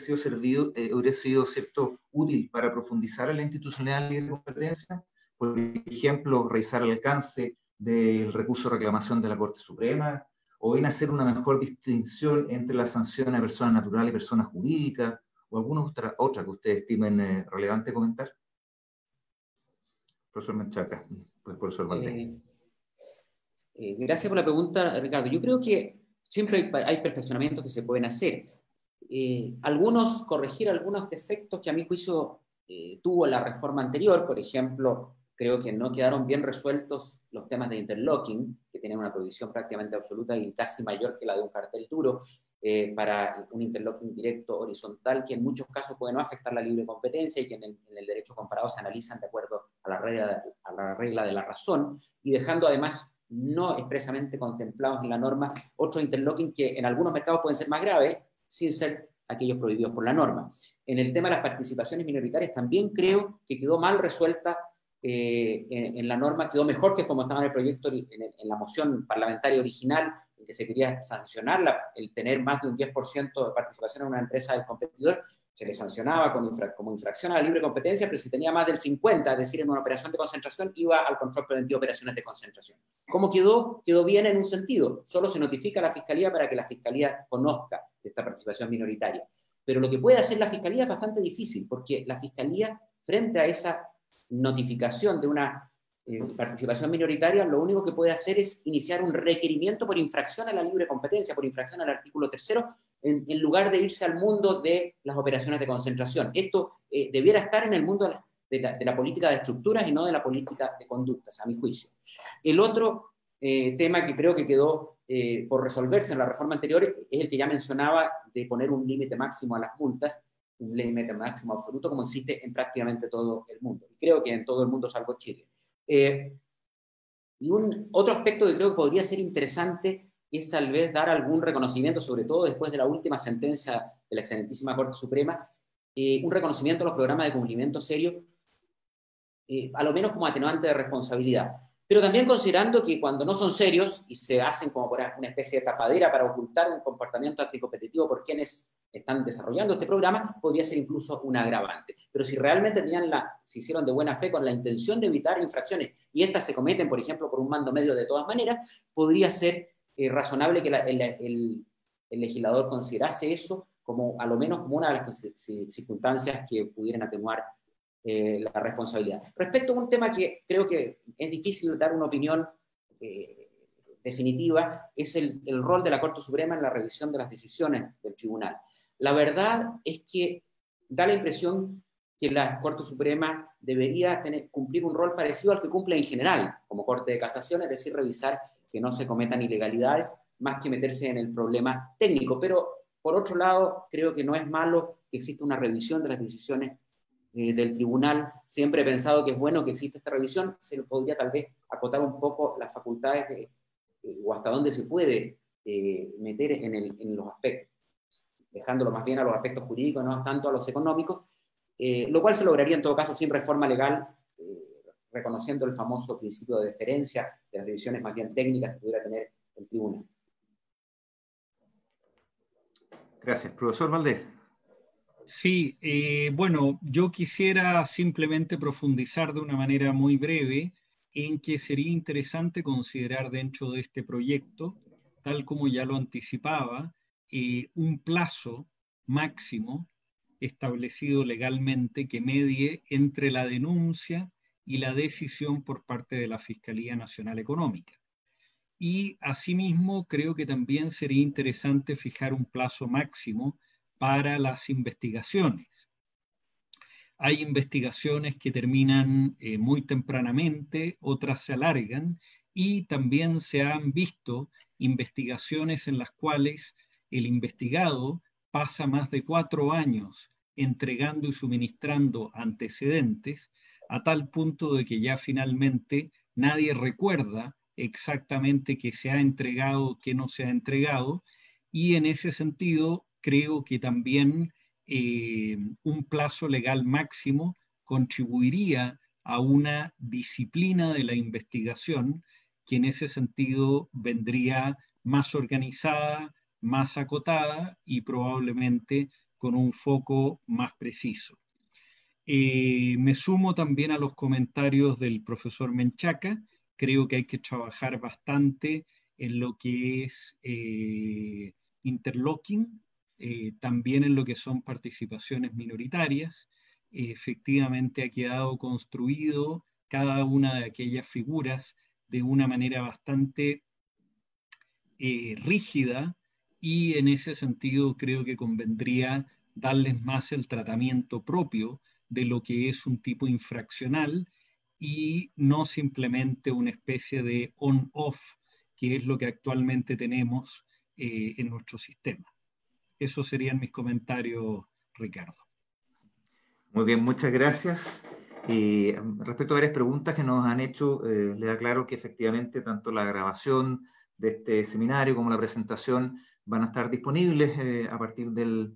sido, ¿cierto?, útil para profundizar en la institucionalidad de competencia? Por ejemplo, revisar el alcance del recurso de reclamación de la Corte Suprema, o en hacer una mejor distinción entre la sanción a personas naturales y personas jurídicas, o alguna otra que ustedes estimen relevante comentar. Profesor Menchaca, profesor Valdés. Gracias por la pregunta, Ricardo. Yo creo que siempre hay perfeccionamientos que se pueden hacer. Corregir algunos defectos que a mi juicio tuvo la reforma anterior. Por ejemplo, creo que no quedaron bien resueltos los temas de interlocking, que tienen una prohibición prácticamente absoluta y casi mayor que la de un cartel duro, para un interlocking directo horizontal, que en muchos casos puede no afectar la libre competencia y que en el derecho comparado se analizan de acuerdo a la regla de la razón, y dejando además no expresamente contemplados en la norma otros interlocking que en algunos mercados pueden ser más graves, sin ser aquellos prohibidos por la norma. En el tema de las participaciones minoritarias también creo que quedó mal resuelta en la norma, quedó mejor que como estaba en el proyecto, en la moción parlamentaria original, en que se quería sancionar el tener más de un 10% de participación en una empresa del competidor. Se le sancionaba como infracción a la libre competencia, pero si tenía más del 50%, es decir, en una operación de concentración, iba al control preventivo de operaciones de concentración. ¿Cómo quedó? Quedó bien en un sentido. Solo se notifica a la Fiscalía para que la Fiscalía conozca de esta participación minoritaria. Pero lo que puede hacer la Fiscalía es bastante difícil, porque la Fiscalía, frente a esa notificación de una participación minoritaria, lo único que puede hacer es iniciar un requerimiento por infracción a la libre competencia, por infracción al artículo 3º, en lugar de irse al mundo de las operaciones de concentración. Esto debiera estar en el mundo de la política de estructuras y no de la política de conductas, a mi juicio. El otro tema que creo que quedó por resolverse en la reforma anterior es el que ya mencionaba, de poner un límite máximo a las multas, un límite máximo absoluto, como existe en prácticamente todo el mundo. Y creo que en todo el mundo, salvo Chile. Y otro aspecto que creo que podría ser interesante es tal vez dar algún reconocimiento, sobre todo después de la última sentencia de la excelentísima Corte Suprema, un reconocimiento a los programas de cumplimiento serio, a lo menos como atenuante de responsabilidad. Pero también considerando que cuando no son serios y se hacen como por una especie de tapadera para ocultar un comportamiento anticompetitivo por quienes están desarrollando este programa, podría ser incluso un agravante. Pero si realmente se hicieron de buena fe con la intención de evitar infracciones y estas se cometen, por ejemplo, por un mando medio de todas maneras, podría ser razonable que el legislador considerase eso como, a lo menos, como una de las circunstancias que pudieran atenuar la responsabilidad. Respecto a un tema que creo que es difícil dar una opinión definitiva, es el rol de la Corte Suprema en la revisión de las decisiones del tribunal. La verdad es que da la impresión que la Corte Suprema debería cumplir un rol parecido al que cumple en general como Corte de Casación, es decir, revisar que no se cometan ilegalidades, más que meterse en el problema técnico. Pero, por otro lado, creo que no es malo que exista una revisión de las decisiones del tribunal. Siempre he pensado que es bueno que exista esta revisión. Se le podría tal vez acotar un poco las facultades o hasta dónde se puede meter en los aspectos, dejándolo más bien a los aspectos jurídicos, no tanto a los económicos, lo cual se lograría en todo caso sin reforma legal, reconociendo el famoso principio de deferencia de las decisiones más bien técnicas que pudiera tener el tribunal. Gracias. Profesor Valdés. Sí, bueno, yo quisiera simplemente profundizar de una manera muy breve en que sería interesante considerar dentro de este proyecto, tal como ya lo anticipaba, un plazo máximo establecido legalmente que medie entre la denuncia y la decisión por parte de la Fiscalía Nacional Económica. Y asimismo creo que también sería interesante fijar un plazo máximo para las investigaciones. Hay investigaciones que terminan muy tempranamente, otras se alargan, y también se han visto investigaciones en las cuales el investigado pasa más de 4 años entregando y suministrando antecedentes, a tal punto de que ya finalmente nadie recuerda exactamente qué se ha entregado, qué no se ha entregado, y en ese sentido creo que también un plazo legal máximo contribuiría a una disciplina de la investigación que en ese sentido vendría más organizada, más acotada y probablemente con un foco más preciso. Me sumo también a los comentarios del profesor Menchaca. Creo que hay que trabajar bastante en lo que es interlocking, también en lo que son participaciones minoritarias. Efectivamente ha quedado construido cada una de aquellas figuras de una manera bastante rígida y en ese sentido creo que convendría darles más el tratamiento propio de lo que es un tipo infraccional y no simplemente una especie de on-off, que es lo que actualmente tenemos en nuestro sistema. Esos serían mis comentarios, Ricardo. Muy bien, muchas gracias. Respecto a varias preguntas que nos han hecho, les aclaro que efectivamente tanto la grabación de este seminario como la presentación van a estar disponibles a partir del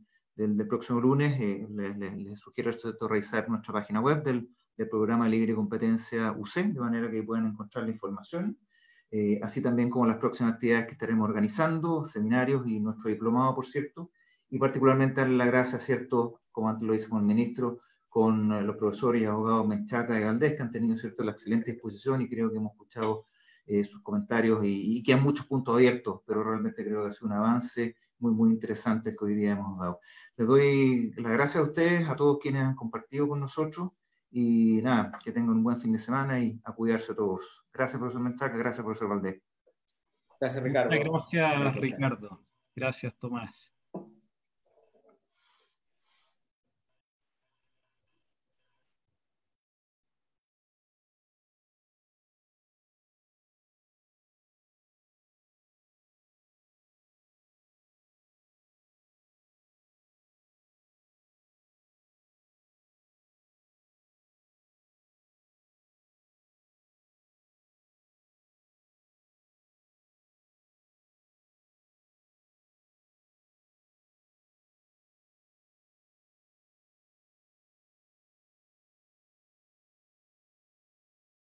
próximo lunes. Les sugiero revisar nuestra página web del programa Libre Competencia UC, de manera que puedan encontrar la información. Así también como las próximas actividades que estaremos organizando, seminarios y nuestro diplomado, por cierto, y particularmente darle las gracias, ¿cierto?, como antes lo hice con el ministro, con los profesores y abogados Menchaca y Valdés, que han tenido, ¿cierto?, la excelente disposición, y creo que hemos escuchado sus comentarios y que hay muchos puntos abiertos, pero realmente creo que ha sido un avance muy, muy interesante el que hoy día hemos dado. Les doy las gracias a ustedes, a todos quienes han compartido con nosotros, y nada, que tengan un buen fin de semana y a cuidarse todos. Gracias, profesor Menchaca, gracias, profesor Valdés. Gracias, Ricardo. Muchas gracias, Ricardo. Gracias, Tomás.